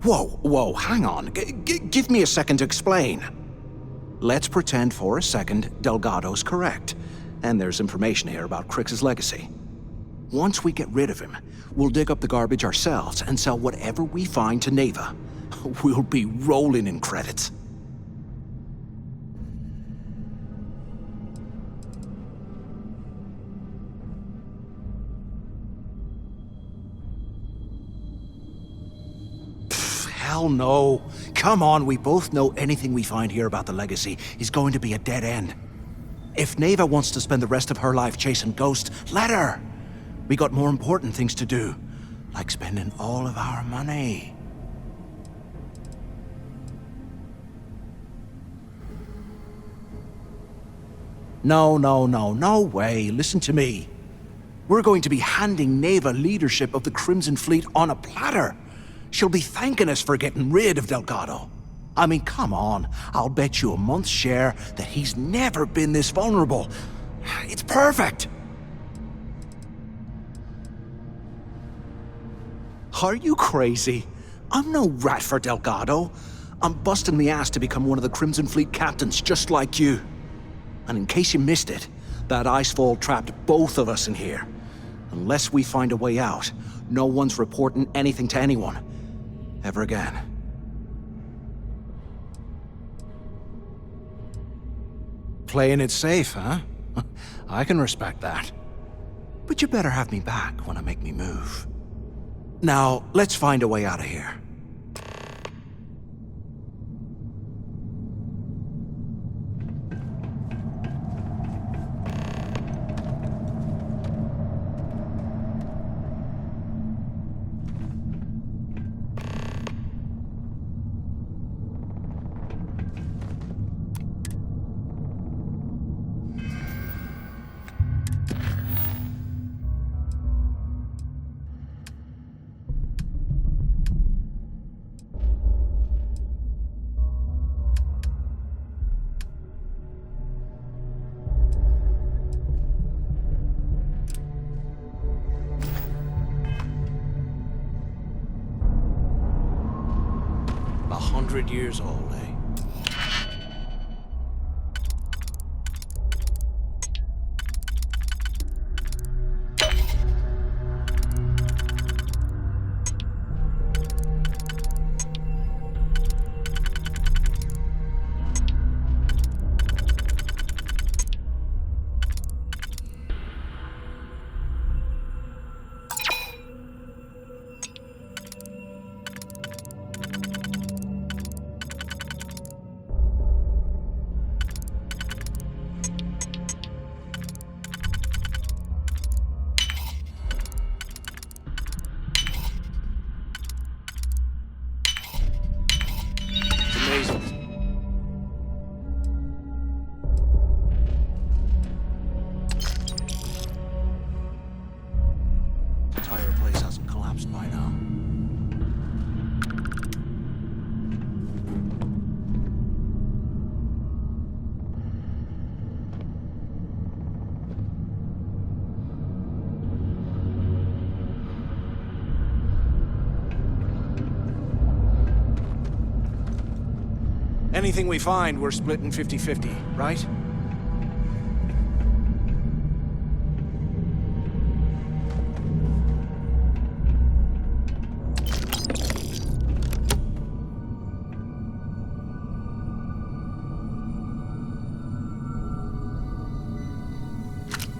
Whoa, hang on. Give me a second to explain. Let's pretend for a second Delgado's correct, and there's information here about Crix's legacy. Once we get rid of him, we'll dig up the garbage ourselves and sell whatever we find to Neva. We'll be rolling in credits. Hell no. Come on, we both know anything we find here about the legacy is going to be a dead end. If Neva wants to spend the rest of her life chasing ghosts, let her. We got more important things to do, like spending all of our money. No way. Listen to me. We're going to be handing Neva leadership of the Crimson Fleet on a platter. She'll be thanking us for getting rid of Delgado. I mean, come on. I'll bet you a month's share that he's never been this vulnerable. It's perfect. Are you crazy? I'm no rat for Delgado. I'm busting the ass to become one of the Crimson Fleet captains just like you. And in case you missed it, that icefall trapped both of us in here. Unless we find a way out, no one's reporting anything to anyone. Ever again. Playing it safe, huh? I can respect that. But you better have me back when I make me move. Now, let's find a way out of here. 100 years old, eh? Anything we find, we're splitting 50-50, right?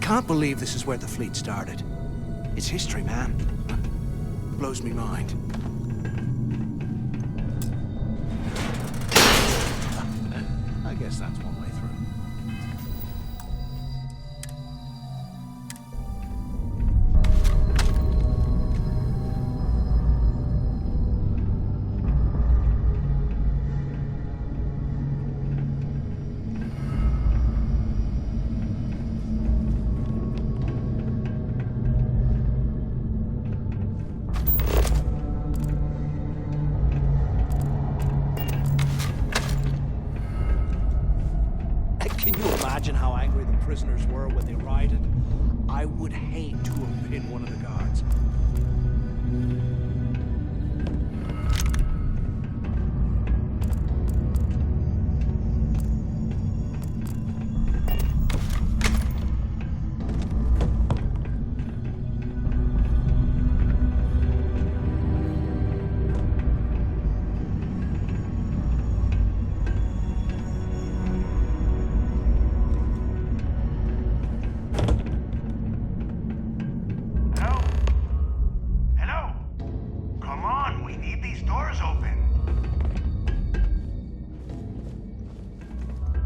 Can't believe this is where the fleet started. It's history, man. Blows me mind. I guess that's one way through. Imagine how angry the prisoners were when they rioted. I would hate to have been one of the guards.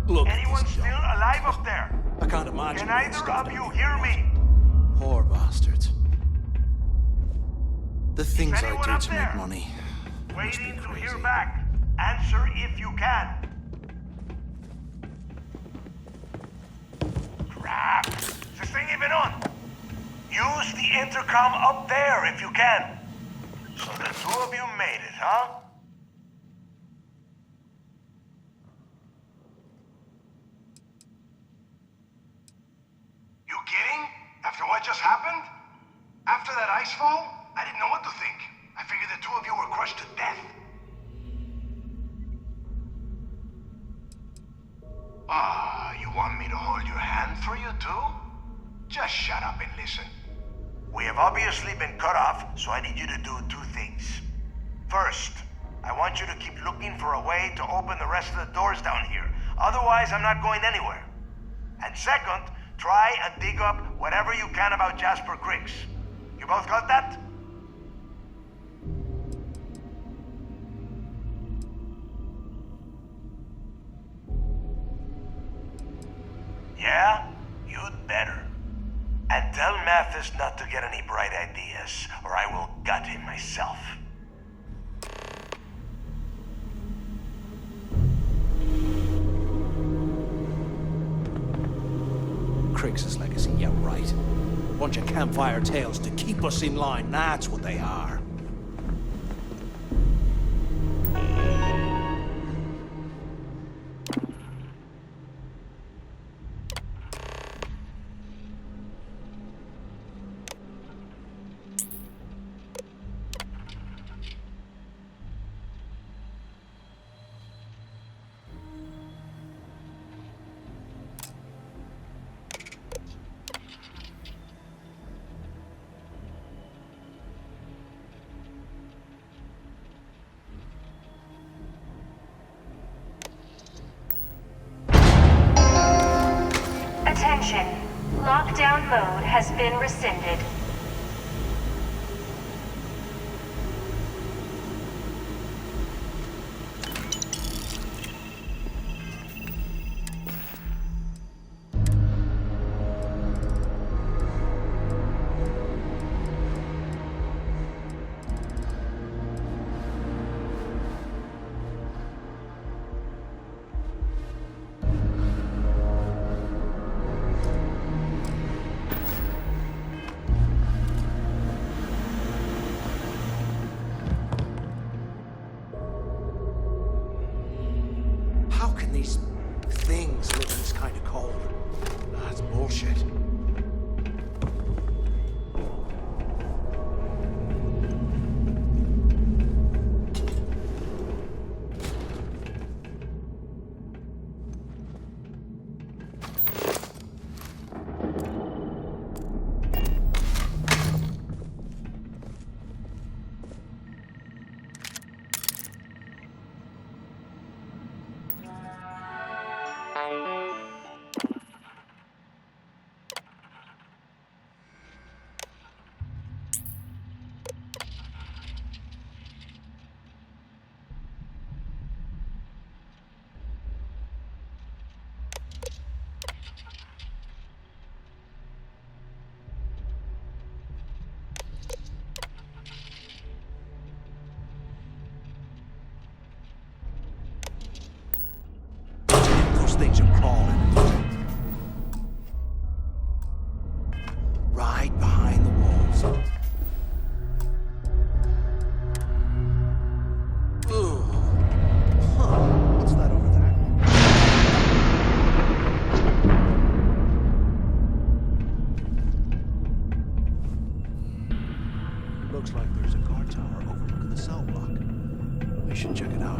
Anyone still alive up there? I can't imagine. Can either of you hear me? Poor bastards. The things I anyone do up to there? make money. Waiting to hear back. Answer if you can. Crap! Is this thing even on? Use the intercom up there if you can. So the two of you made it, huh? You kidding? After what just happened? After that ice fall? I didn't know what to think. I figured the two of you were crushed to death. You want me to hold your hand for you too? Just shut up and listen. We have obviously been cut off, so I need you to do two things. First, I want you to keep looking for a way to open the rest of the doors down here. Otherwise, I'm not going anywhere. And second, try and dig up whatever you can about Jasper Griggs. You both got that? Yeah? You'd better. And tell Mathis not to get any bright ideas, or I will gut him myself. Griggs' legacy, yeah, right. Bunch of campfire tales to keep us in line, that's what they are. Lockdown mode has been rescinded. How can these things live in this kind of cold? That's bullshit. Those things are crawling. Right behind the walls. Ooh. Huh. What's that over there? Looks like there's a guard tower overlooking the cell block. We should check it out.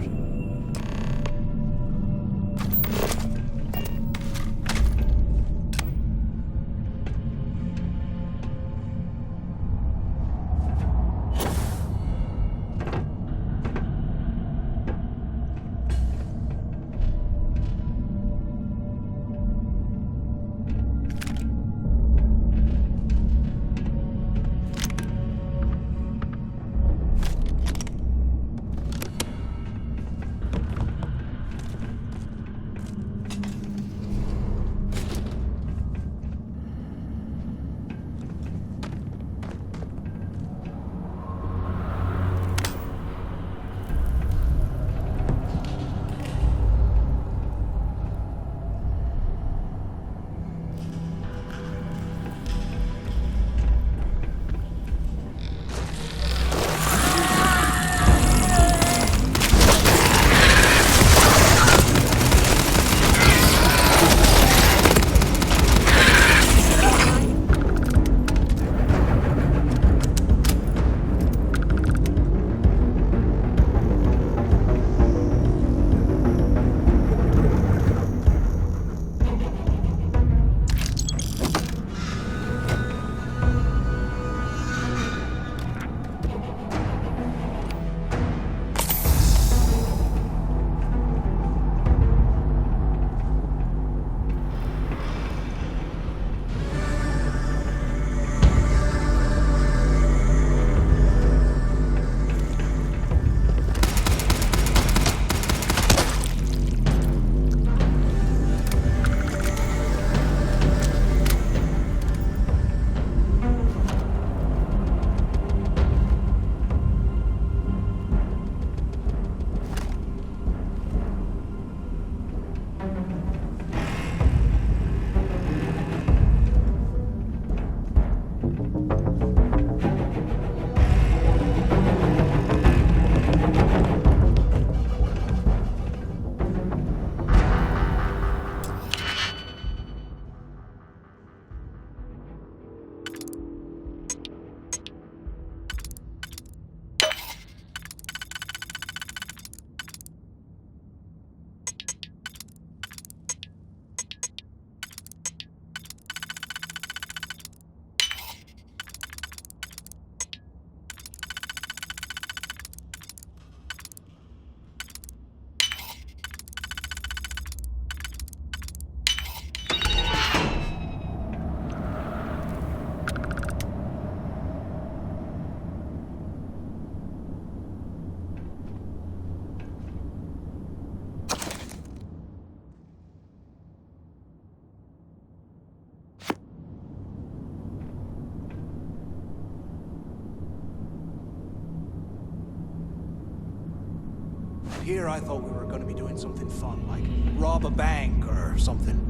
here, I thought we were going to be doing something fun, like rob a bank or something.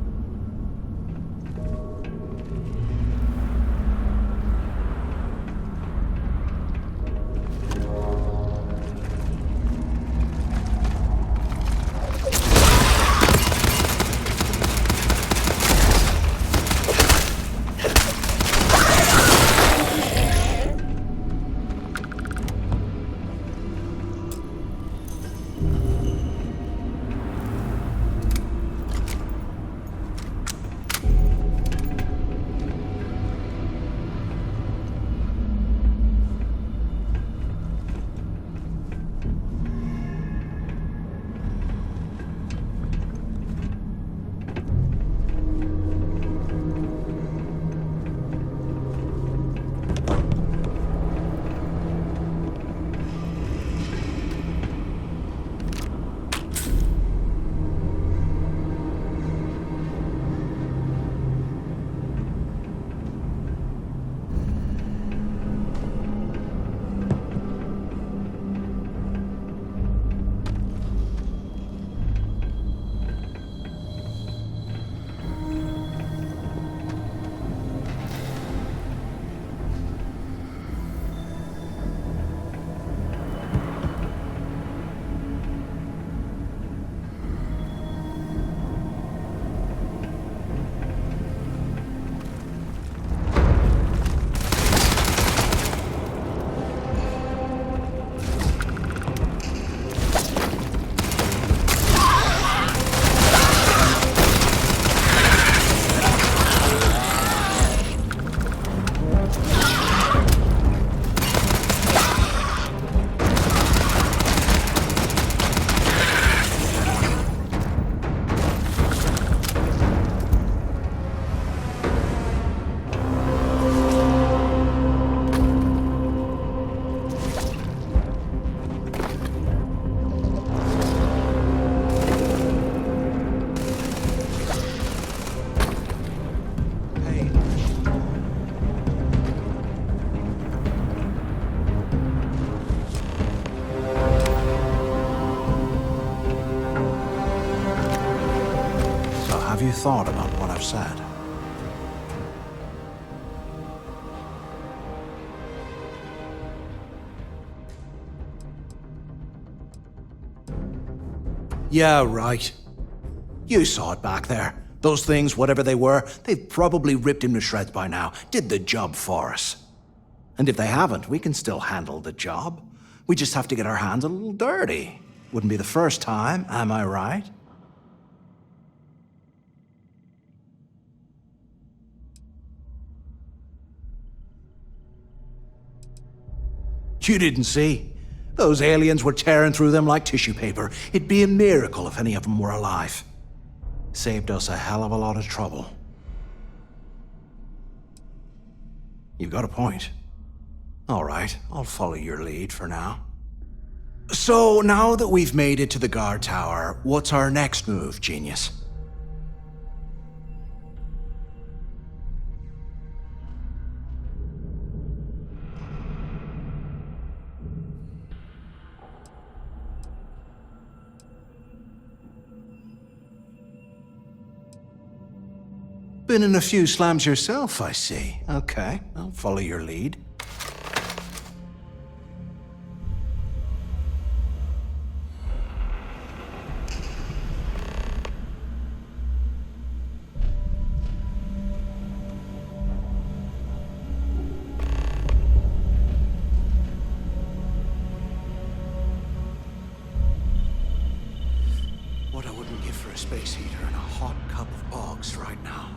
Have you thought about what I've said? Yeah, right. You saw it back there. Those things, whatever they were, they've probably ripped him to shreds by now. Did the job for us. And if they haven't, we can still handle the job. We just have to get our hands a little dirty. Wouldn't be the first time, am I right? You didn't see. Those aliens were tearing through them like tissue paper. It'd be a miracle if any of them were alive. Saved us a hell of a lot of trouble. You've got a point. All right, I'll follow your lead for now. So, now that we've made it to the guard tower, what's our next move, genius? Been in a few slams yourself, I see. Okay, I'll follow your lead. What I wouldn't give for a space heater and a hot cup of bogs right now.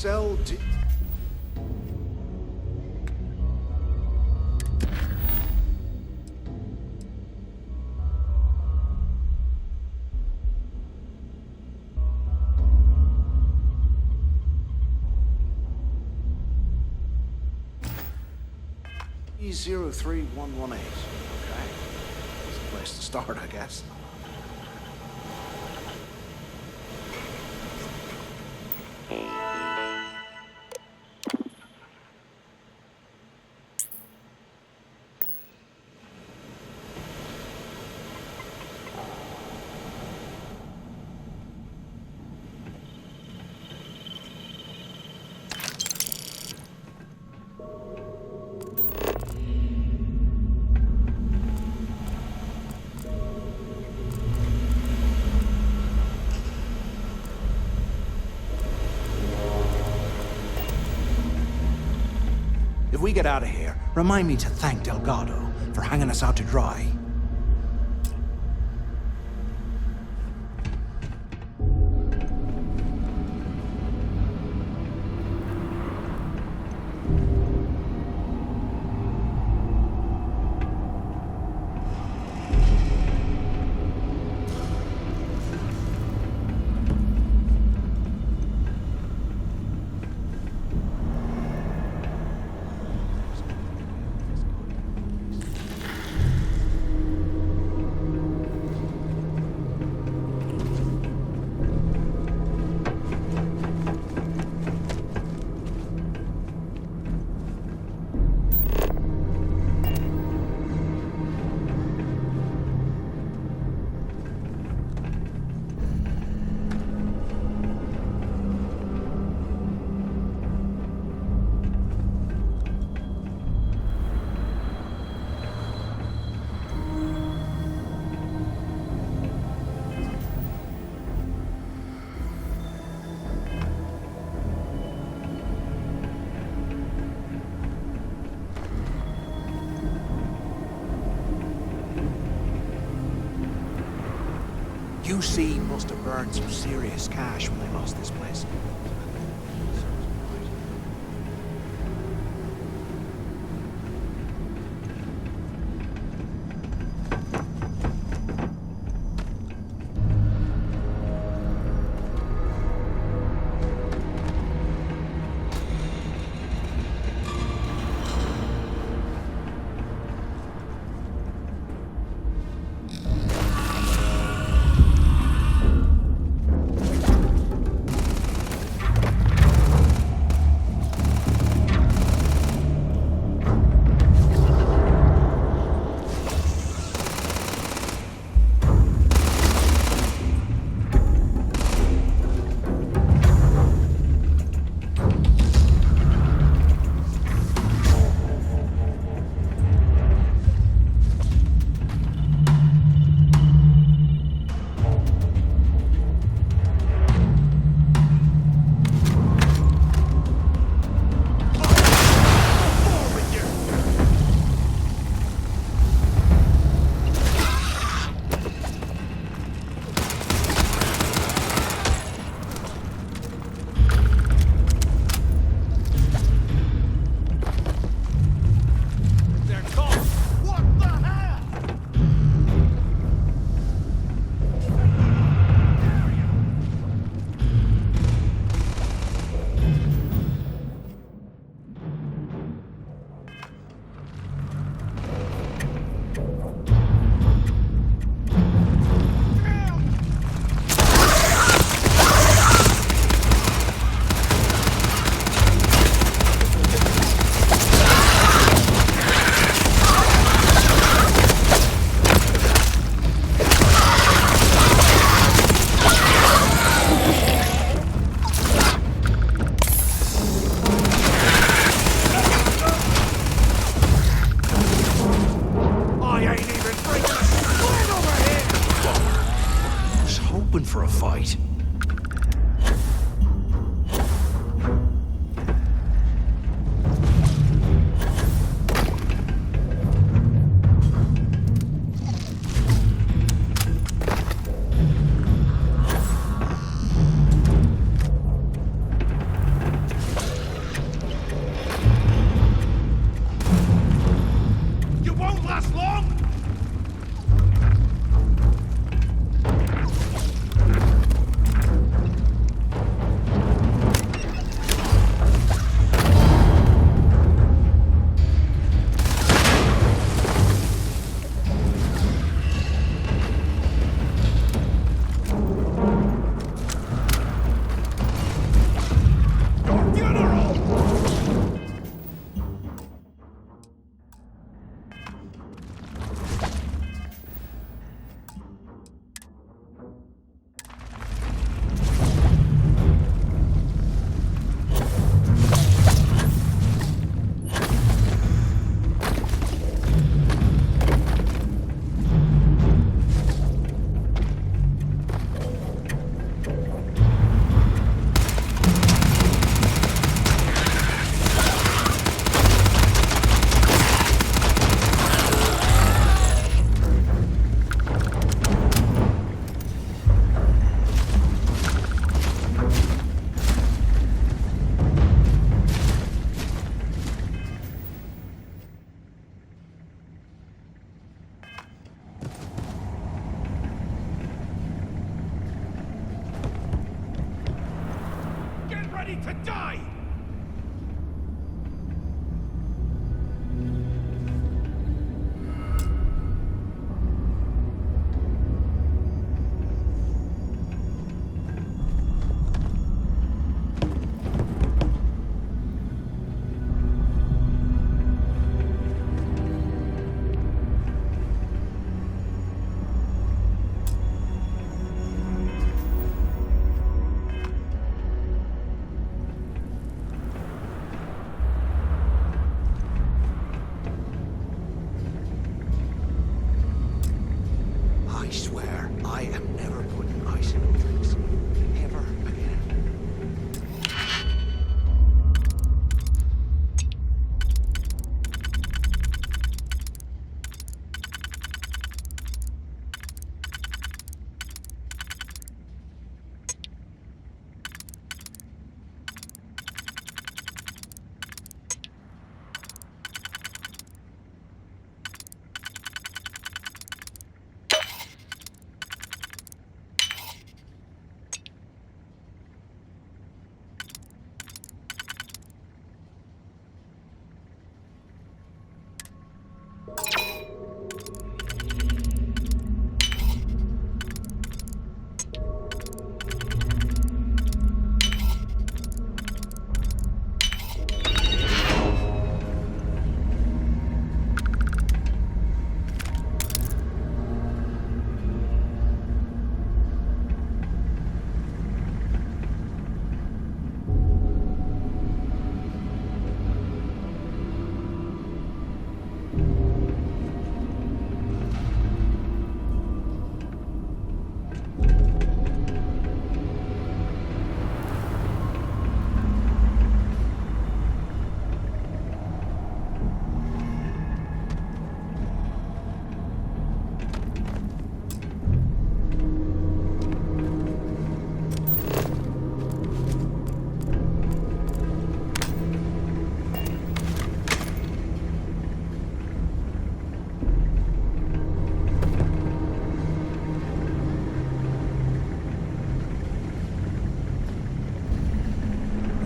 cell to... E03118. Okay. That's a place to start, I guess. If we get out of here, remind me to thank Delgado for hanging us out to dry. UC must have burned some serious cash when they lost this place. For a fight. ready to die! I swear, I am never putting ice in drinks. Ever again.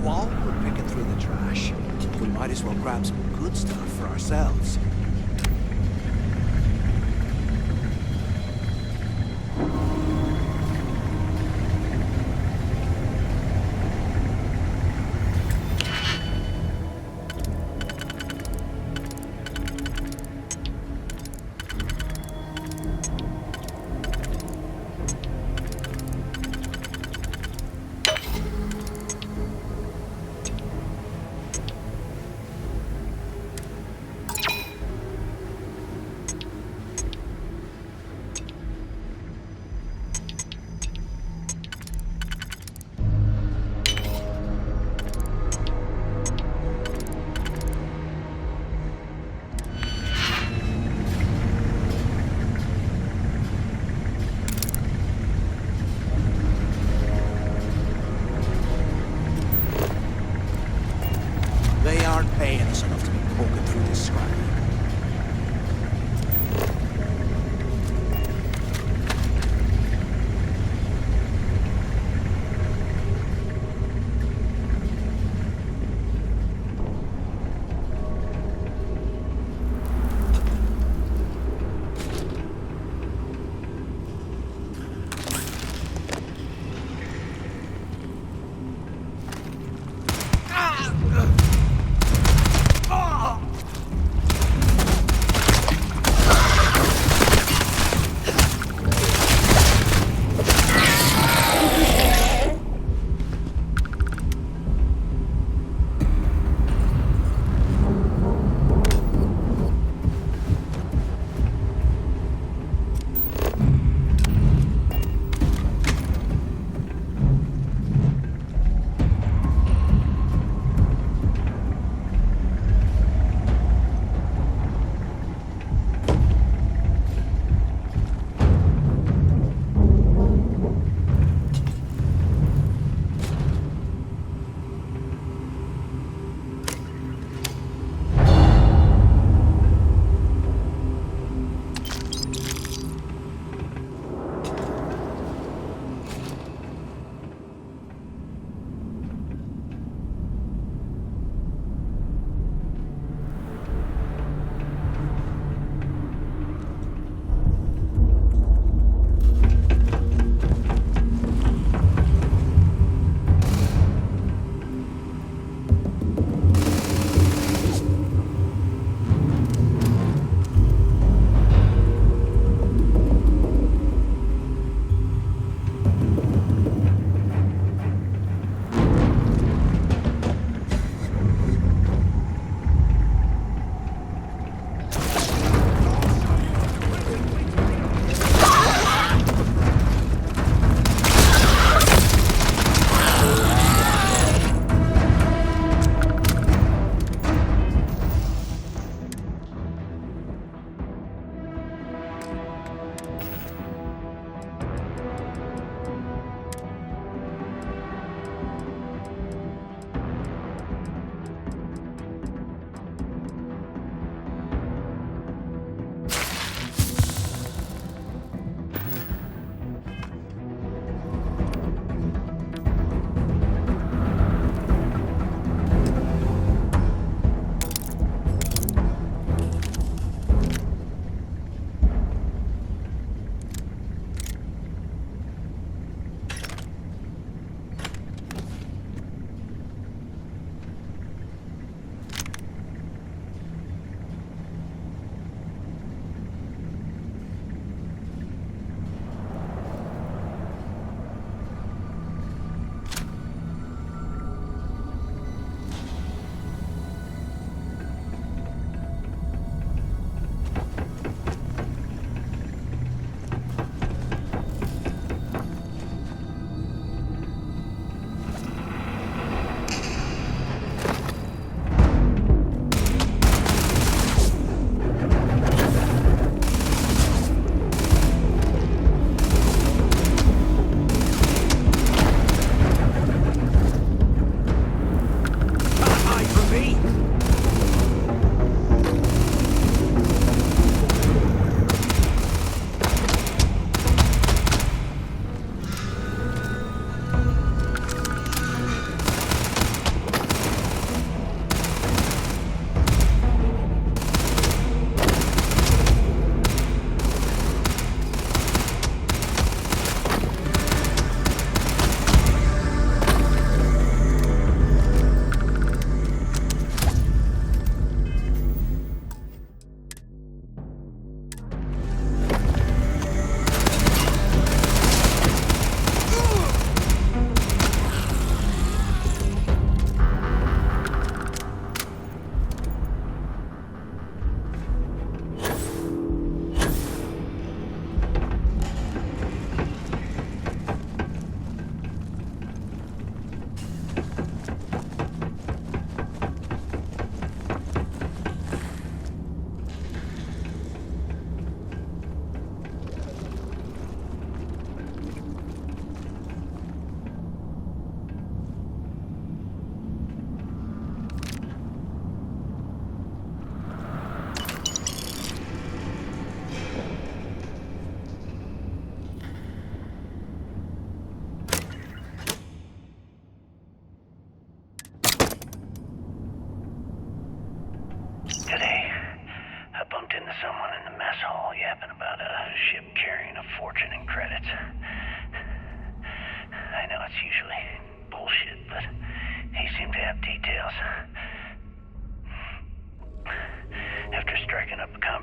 While we're picking through the trash, we might as well grab some good stuff for ourselves.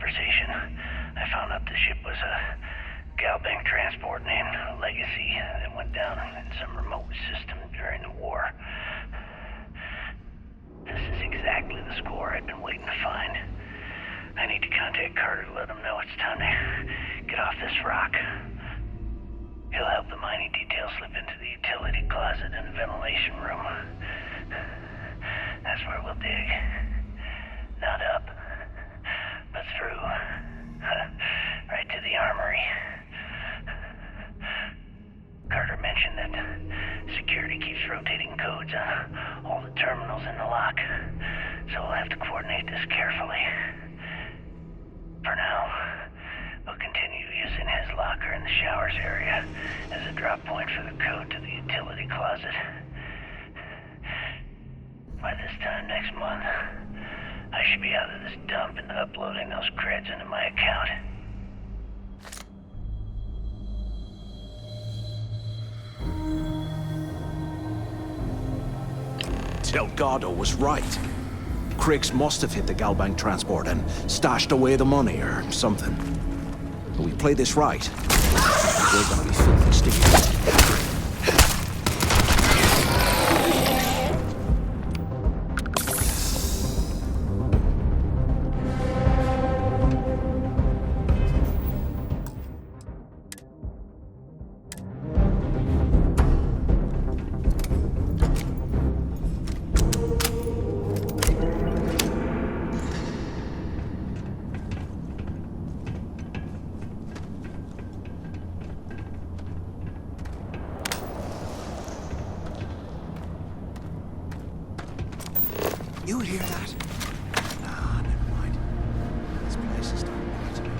conversation, I found out the ship was a Galbank transport named Legacy that went down in some remote system during the war. This is exactly the score I've been waiting to find. I need to contact Carter to let him know it's time to get off this rock. He'll help the mining detail slip into the utility closet in the ventilation room. That's where we'll dig. Not up, but through. Right to the armory. Carter mentioned that security keeps rotating codes on all the terminals in the lock, so we'll have to coordinate this carefully. For now, we'll continue using his locker in the showers area as a drop point for the code to the utility closet. By this time next month, I should be out of this dump and uploading those creds into my account. Delgado was right. Cricks must have hit the Galbank transport and stashed away the money or something. If we play this right, we're gonna be filthy sticky. You hear that? Nah, never mind. This place is starting to get to me.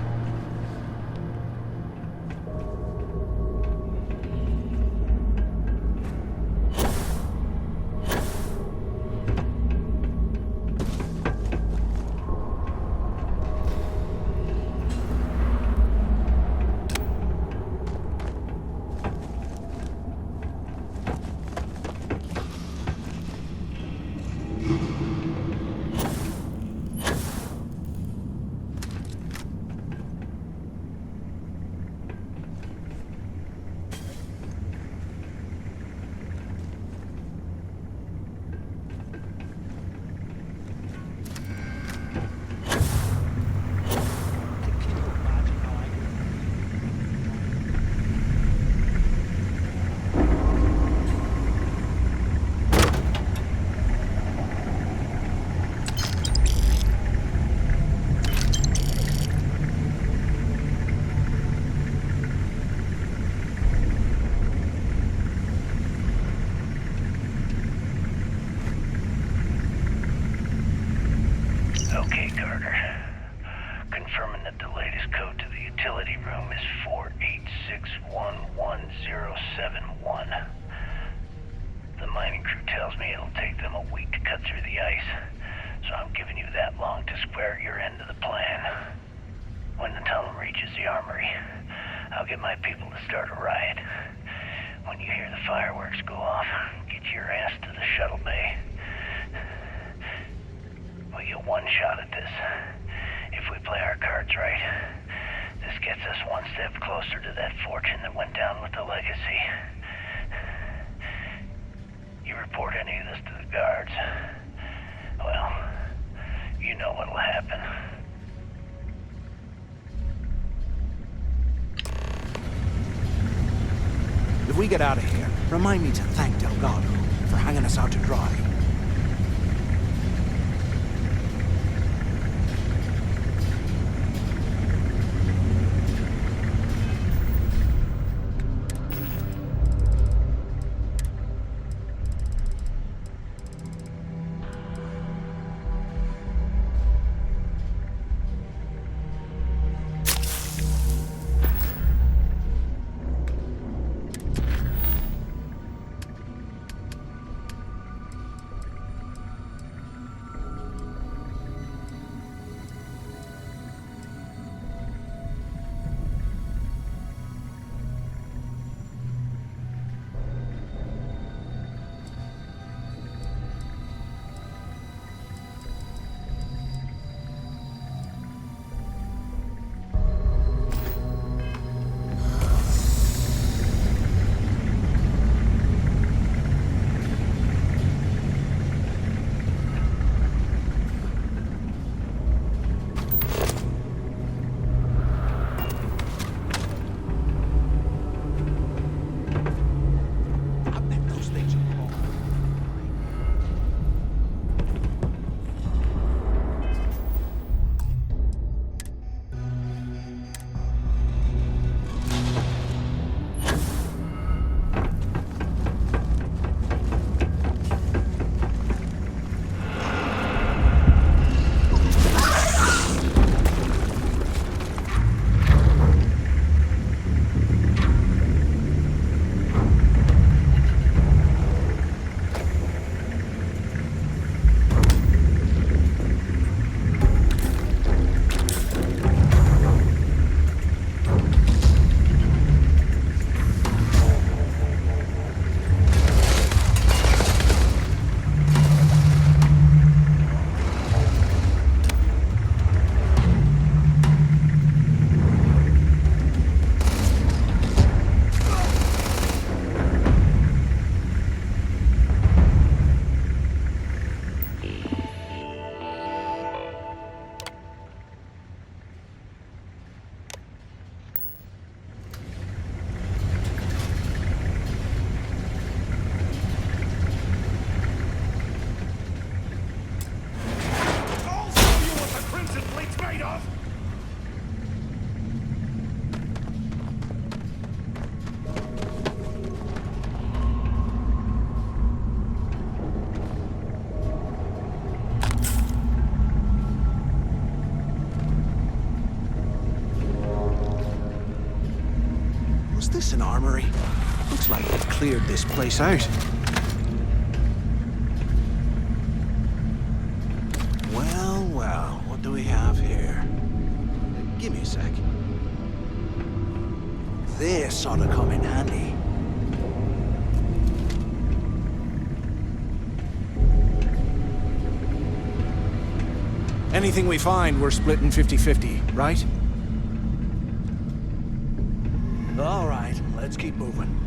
Okay, Carter. Confirming that the latest code to the utility room is 4861171. The mining crew tells me it'll take them a week to cut through the ice, so I'm giving you that long to square your end of the plan. When the tunnel reaches the armory, I'll get my people to start a riot. When you hear the fireworks go off, get your ass to the shuttle bay. We get one shot at this. If we play our cards right, this gets us one step closer to that fortune that went down with the Legacy. You report any of this to the guards, well, you know what'll happen. If we get out of here, remind me to thank Delgado for hanging us out to dry. Is this an armory? Looks like they've cleared this place out. Well, well, what do we have here? Give me a sec. This ought to come in handy. Anything we find, we're splitting 50-50, right? All right, let's keep moving.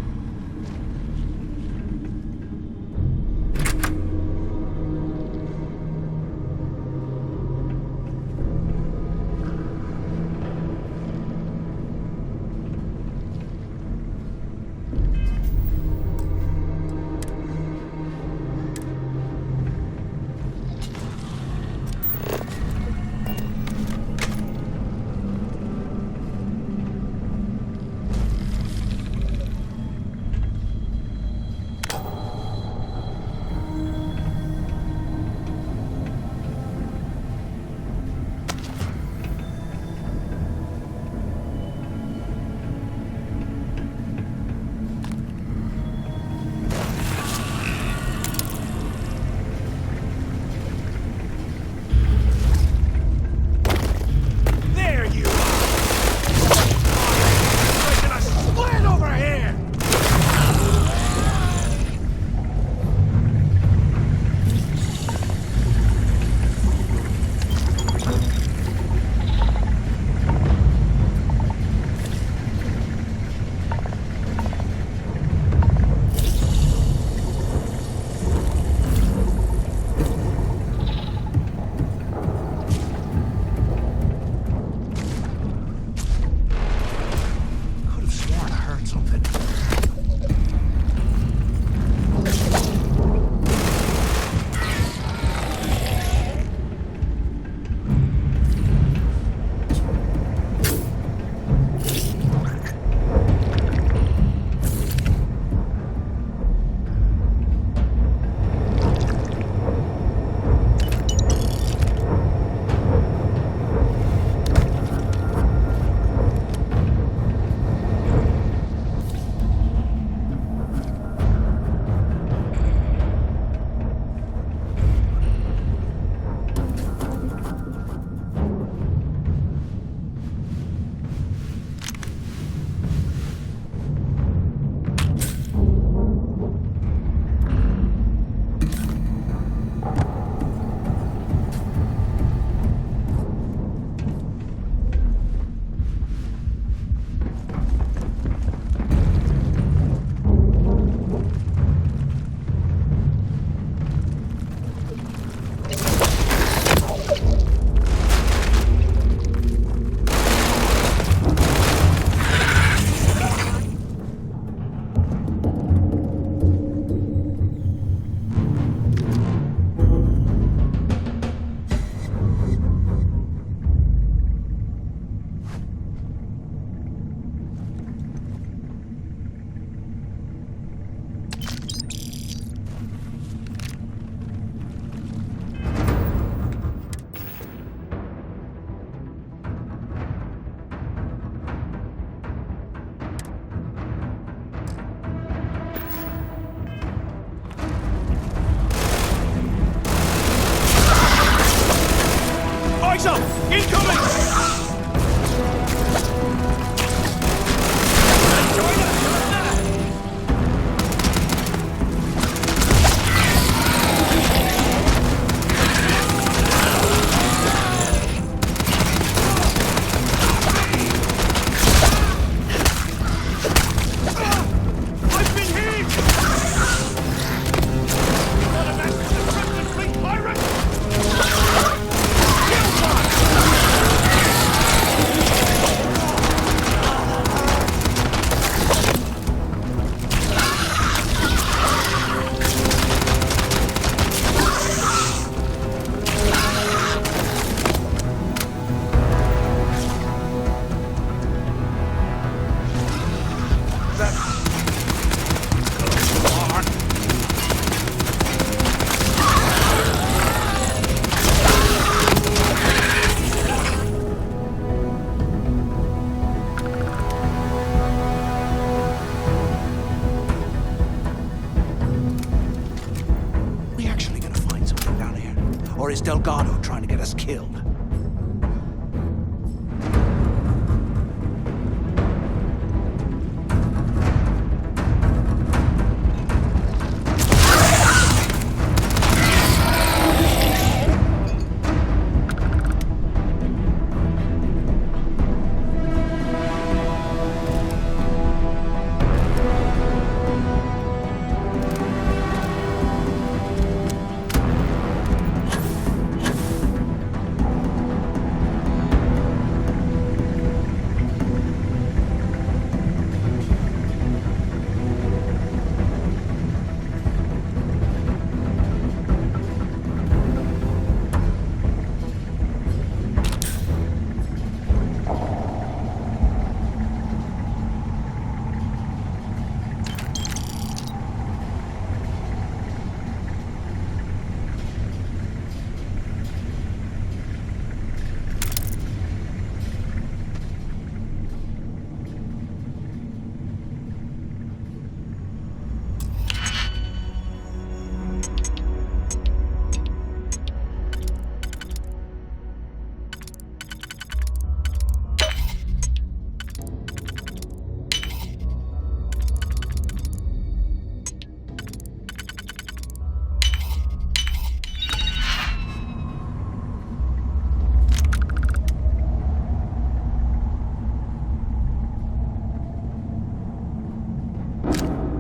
is Delgado trying to get us killed?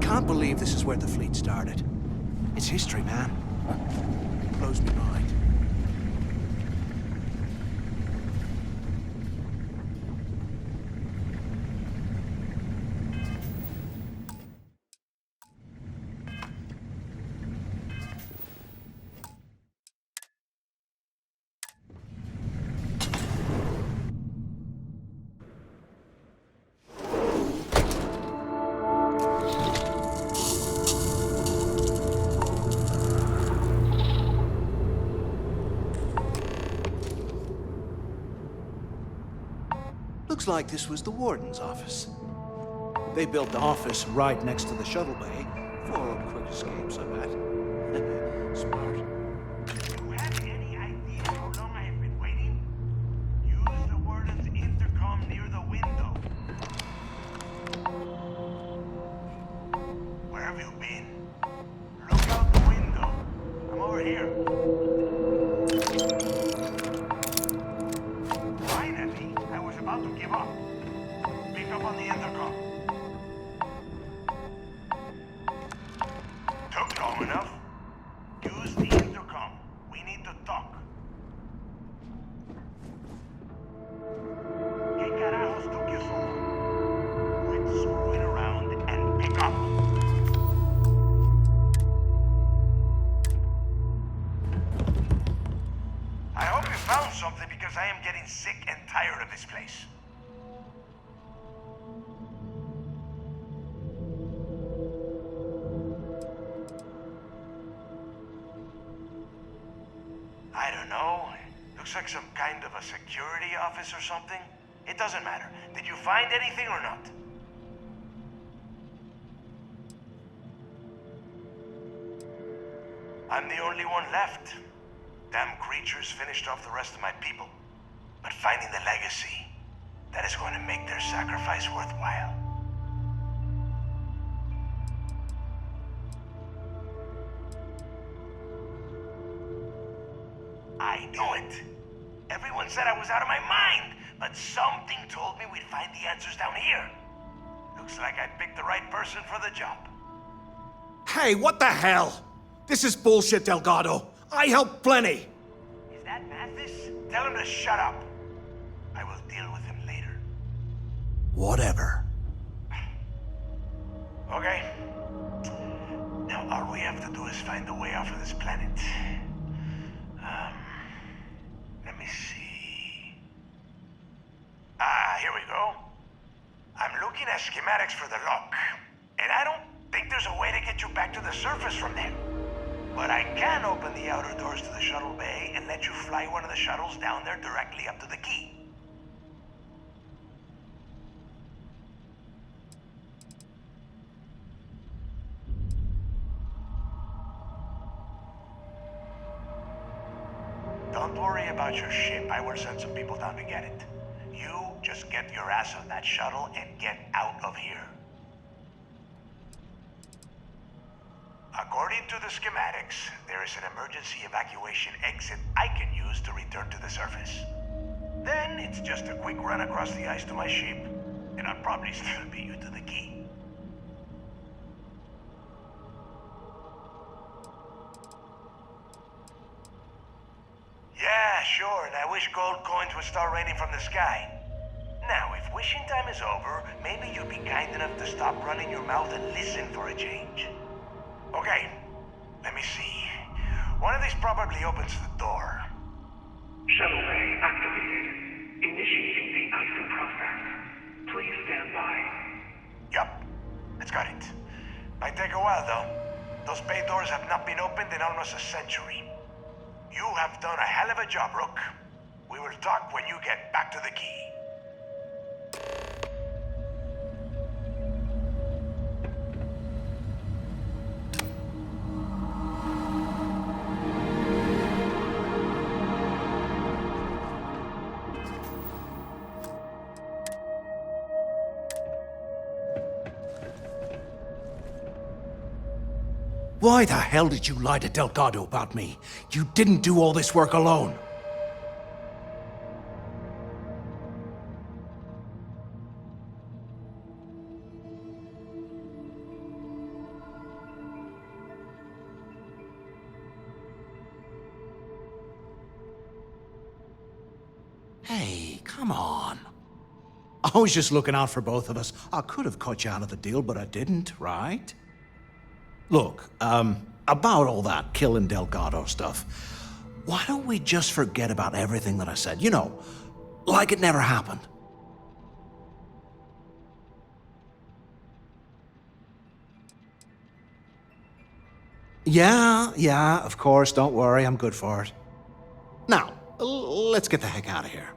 Can't believe this is where the fleet started. It's history, man. Blows me mind. Looks like this was the warden's office. They built the office right next to the shuttle bay for quick escapes, I bet. Smart. Do you have any idea how long I have been waiting? Use the warden's intercom near the window. Where have you been? Look out the window. I'm over here. Finally, I was about to give up. Pick up on the intercom. Took long enough. Use the intercom. We need to talk. ¿Qué carajos took you so long? Quit screwing around and pick up. I hope you found something because I am getting sick and tired of this place. I don't know. Looks like some kind of a security office or something. It doesn't matter. Did you find anything or not? I'm the only one left. Damn creatures finished off the rest of my people. But finding the legacy, that is going to make their sacrifice worthwhile. I knew it. Everyone said I was out of my mind, but something told me we'd find the answers down here. Looks like I picked the right person for the job. Hey, what the hell? This is bullshit, Delgado. I helped plenty. Is that Mathis? Tell him to shut up. I will deal with him later. Whatever. Okay. Now all we have to do is find a way off of this planet. Let me see. Ah, here we go. I'm looking at schematics for the lock, and I don't think there's a way to get you back to the surface from there. But I can open the outer doors to the shuttle bay and let you fly one of the shuttles down there directly up to the key. don't worry about your ship. I will send some people down to get it. You just get your ass on that shuttle and get out of here. According to the schematics, there is an emergency evacuation exit I can use to return to the surface. Then it's just a quick run across the ice to my ship, and I'll probably still beat you to the key. Yeah, sure, and I wish gold coins would start raining from the sky. Now, if wishing time is over, maybe you'll be kind enough to stop running your mouth and listen for a change. Okay, let me see. One of these probably opens the door. Shuttle bay activated. Initiating the icing process. Please stand by. Yup, it's got it. Might take a while, though. Those bay doors have not been opened in almost a century. You have done a hell of a job, Rook. We will talk when you get back to the key. Why the hell did you lie to Delgado about me? You didn't do all this work alone. Hey, come on. I was just looking out for both of us. I could have cut you out of the deal, but I didn't, right? Look, about all that killing Delgado stuff, why don't we just forget about everything that I said? You know, like it never happened. Yeah, of course, don't worry, I'm good for it. Now, let's get the heck out of here.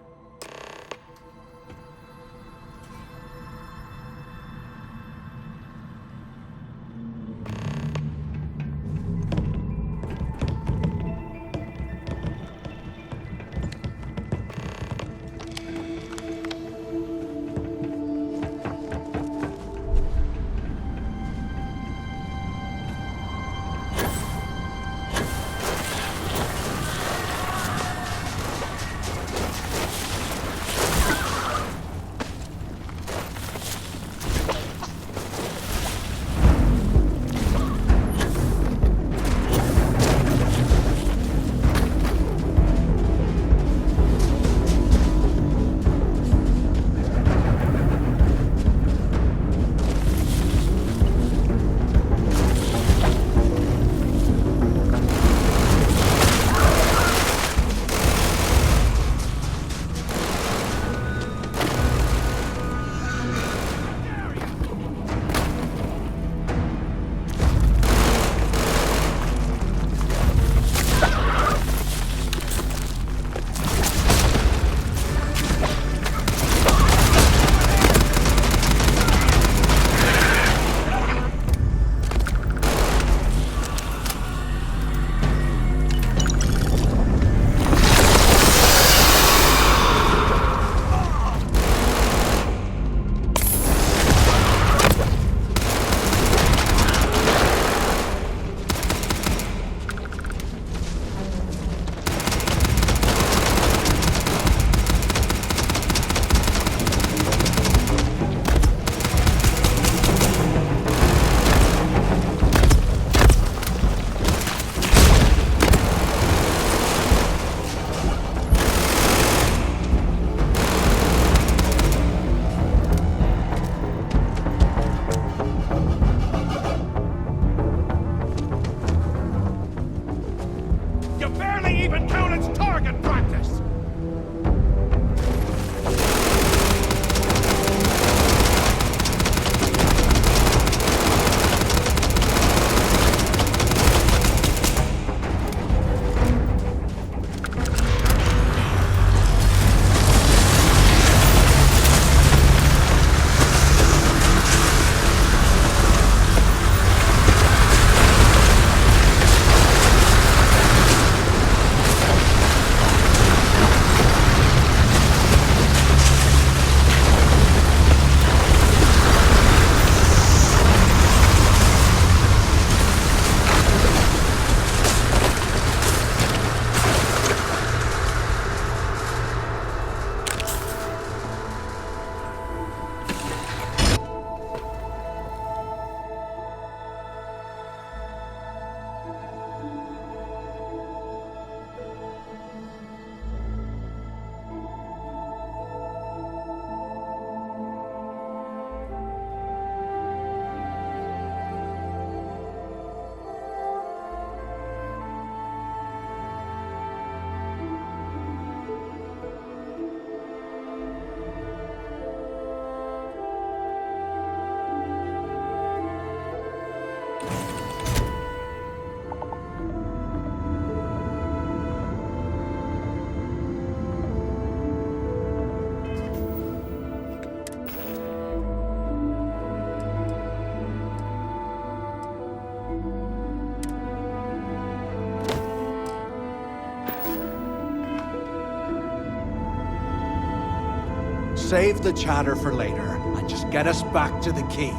Save the chatter for later, and just get us back to the key.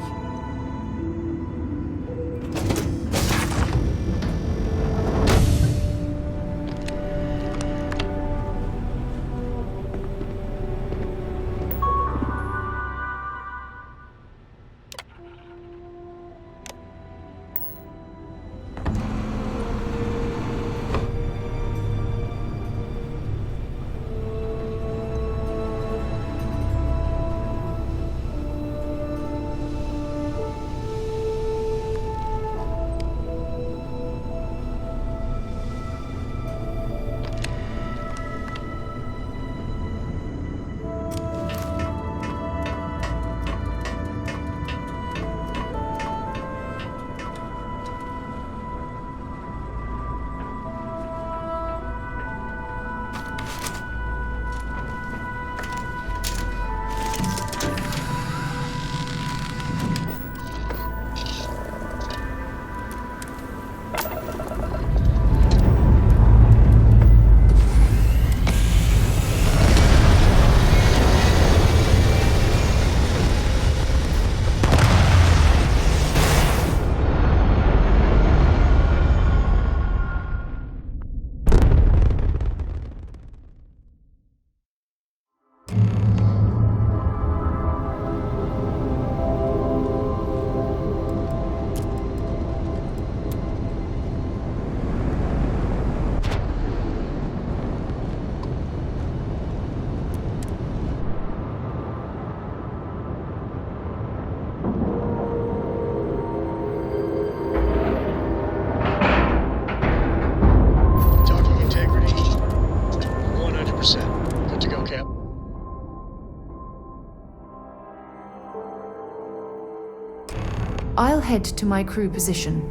I'll head to my crew position.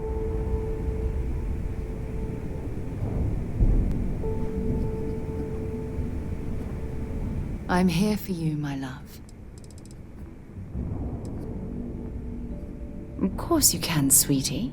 I'm here for you, my love. Of course you can, sweetie.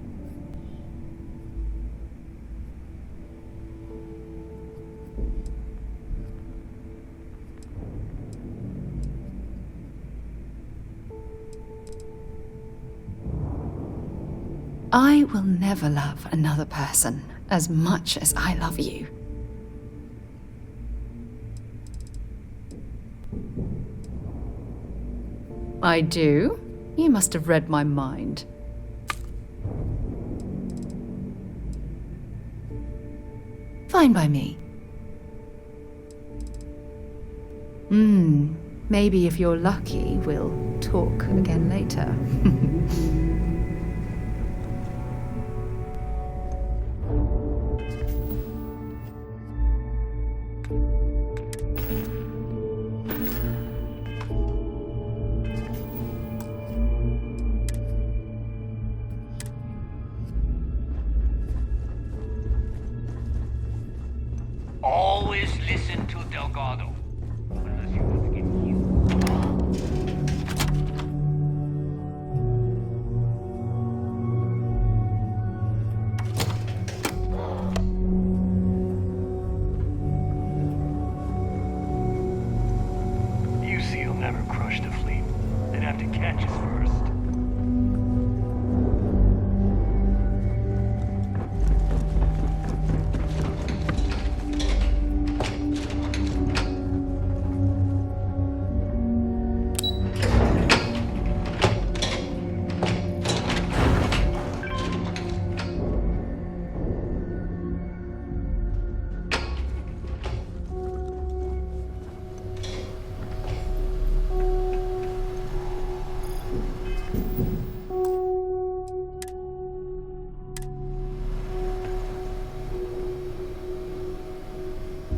I will never love another person as much as I love you. I do? You must have read my mind. Fine by me. Maybe if you're lucky, we'll talk again later. Always listen to Delgado. Unless you want to get killed. You see, he'll never crush the fleet. They'd have to catch us first.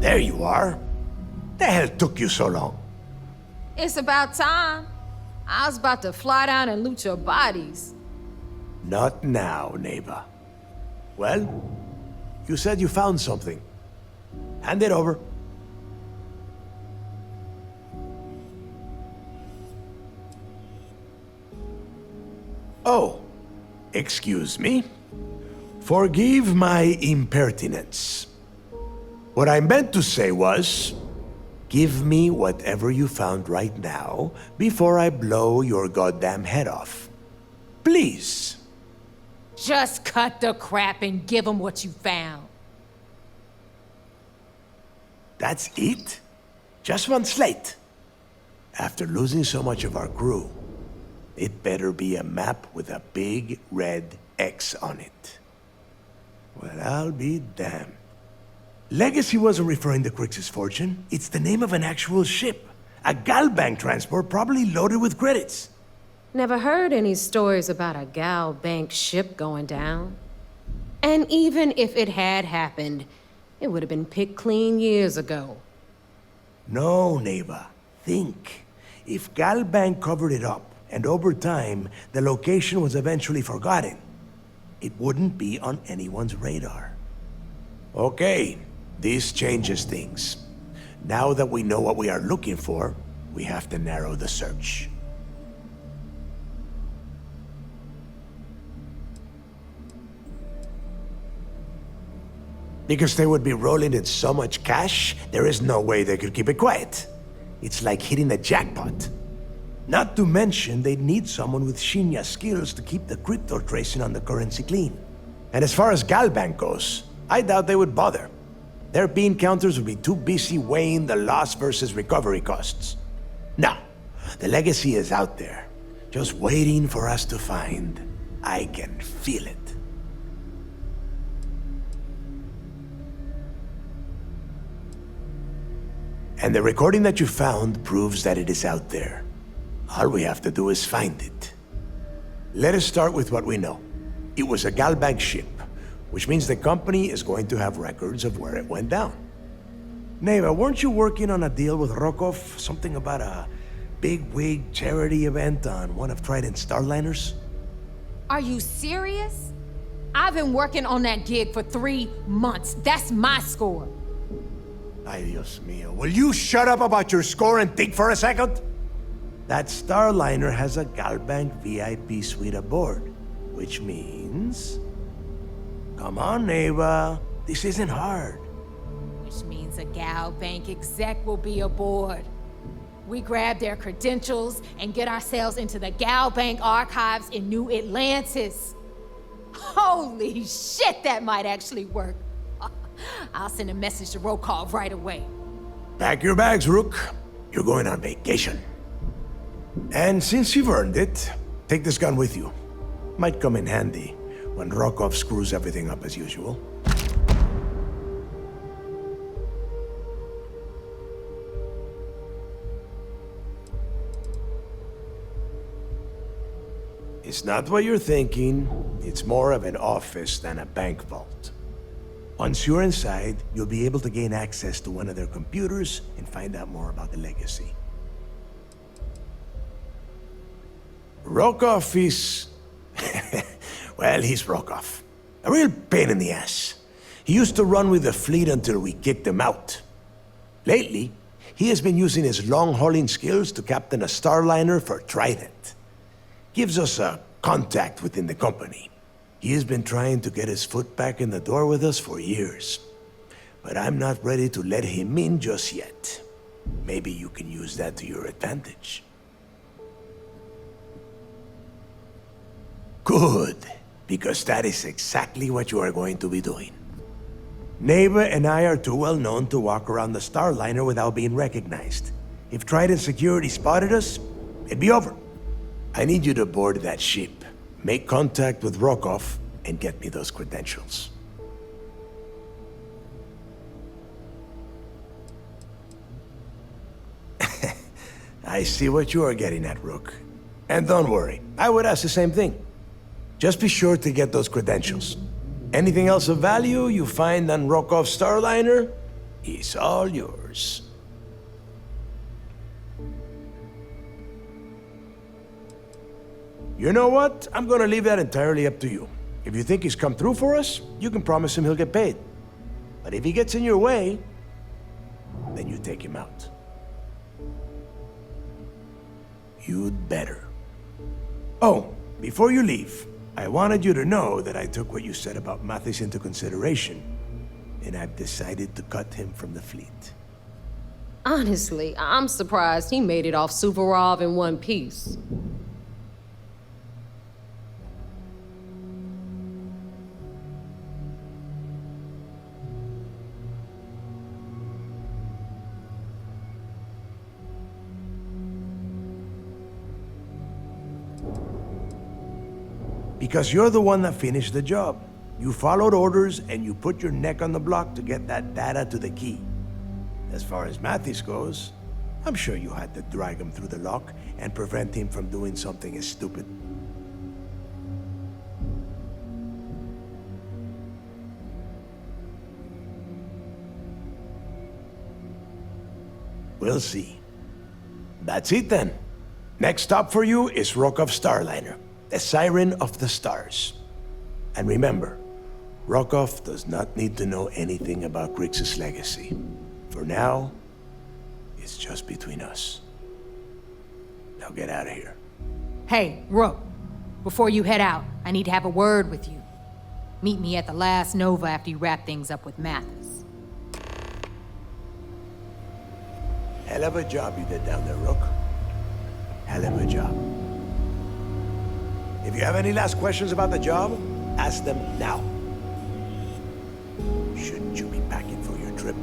There you are. The hell took you so long? It's about time. I was about to fly down and loot your bodies. Not now, neighbor. Well, you said you found something. Hand it over. Oh, excuse me. Forgive my impertinence. What I meant to say was, Give me whatever you found right now before I blow your goddamn head off. Please. Just cut the crap and give them what you found. That's it? Just one slate? After losing so much of our crew, it better be a map with a big red X on it. Well, I'll be damned. Legacy wasn't referring to Crix's fortune. It's the name of an actual ship. A Galbank transport, probably loaded with credits. Never heard any stories about a Gal Bank ship going down. And even if it had happened, it would have been picked clean years ago. No, Neva. Think. If Galbank covered it up, and over time, the location was eventually forgotten, it wouldn't be on anyone's radar. Okay, this changes things. Now that we know what we are looking for, we have to narrow the search. Because they would be rolling in so much cash, there is no way they could keep it quiet. It's like hitting the jackpot. Not to mention, they'd need someone with Shinya skills to keep the crypto tracing on the currency clean. And as far as Galbank goes, I doubt they would bother. Their bean counters would be too busy weighing the loss versus recovery costs. No, the legacy is out there, just waiting for us to find. I can feel it. And the recording that you found proves that it is out there. All we have to do is find it. Let us start with what we know. It was a Galbank ship, which means the company is going to have records of where it went down. Neva, weren't you working on a deal with Rokov? Something about a big-wig charity event on one of Trident's Starliners? Are you serious? I've been working on that gig for 3 months. That's my score. Ay, Dios mío. Will you shut up about your score and think for a second? That Starliner has a Galbank VIP suite aboard, which means... Come on, Neva. This isn't hard. Which means a Gal Bank exec will be aboard. We grab their credentials and get ourselves into the Gal Bank archives in New Atlantis. Holy shit, that might actually work. I'll send a message to Rokov right away. Pack your bags, Rook. You're going on vacation. And since you've earned it, take this gun with you. Might come in handy when Rokov screws everything up as usual. It's not what you're thinking. It's more of an office than a bank vault. Once you're inside, you'll be able to gain access to one of their computers and find out more about the legacy. Rokov is... well, he's Rokov. A real pain in the ass. He used to run with the fleet until we kicked him out. Lately, he has been using his long-hauling skills to captain a Starliner for Trident. Gives us a contact within the company. He has been trying to get his foot back in the door with us for years. But I'm not ready to let him in just yet. Maybe you can use that to your advantage. Good, because that is exactly what you are going to be doing. Neva and I are too well known to walk around the Starliner without being recognized. If Trident security spotted us, it'd be over. I need you to board that ship, make contact with Rokov, and get me those credentials. I see what you are getting at, Rook. And don't worry, I would ask the same thing. Just be sure to get those credentials. Anything else of value you find on Rokov's Starliner is all yours. You know what? I'm gonna leave that entirely up to you. If you think he's come through for us, you can promise him he'll get paid. But if he gets in your way, then you take him out. You'd better. Oh, before you leave, I wanted you to know that I took what you said about Mathis into consideration, and I've decided to cut him from the fleet. Honestly, I'm surprised he made it off Suvorov in one piece. Because you're the one that finished the job. You followed orders and you put your neck on the block to get that data to the key. As far as Mathis goes, I'm sure you had to drag him through the lock and prevent him from doing something as stupid. We'll see. That's it then. Next stop for you is Rokov Starliner, the Siren of the Stars. And remember, Rokov does not need to know anything about Grixis' legacy. For now, it's just between us. Now get out of here. Hey, Rook, before you head out, I need to have a word with you. Meet me at the last Nova after you wrap things up with Mathis. Hell of a job you did down there, Rook. Hell of a job. If you have any last questions about the job, ask them now. Shouldn't you be packing for your trip?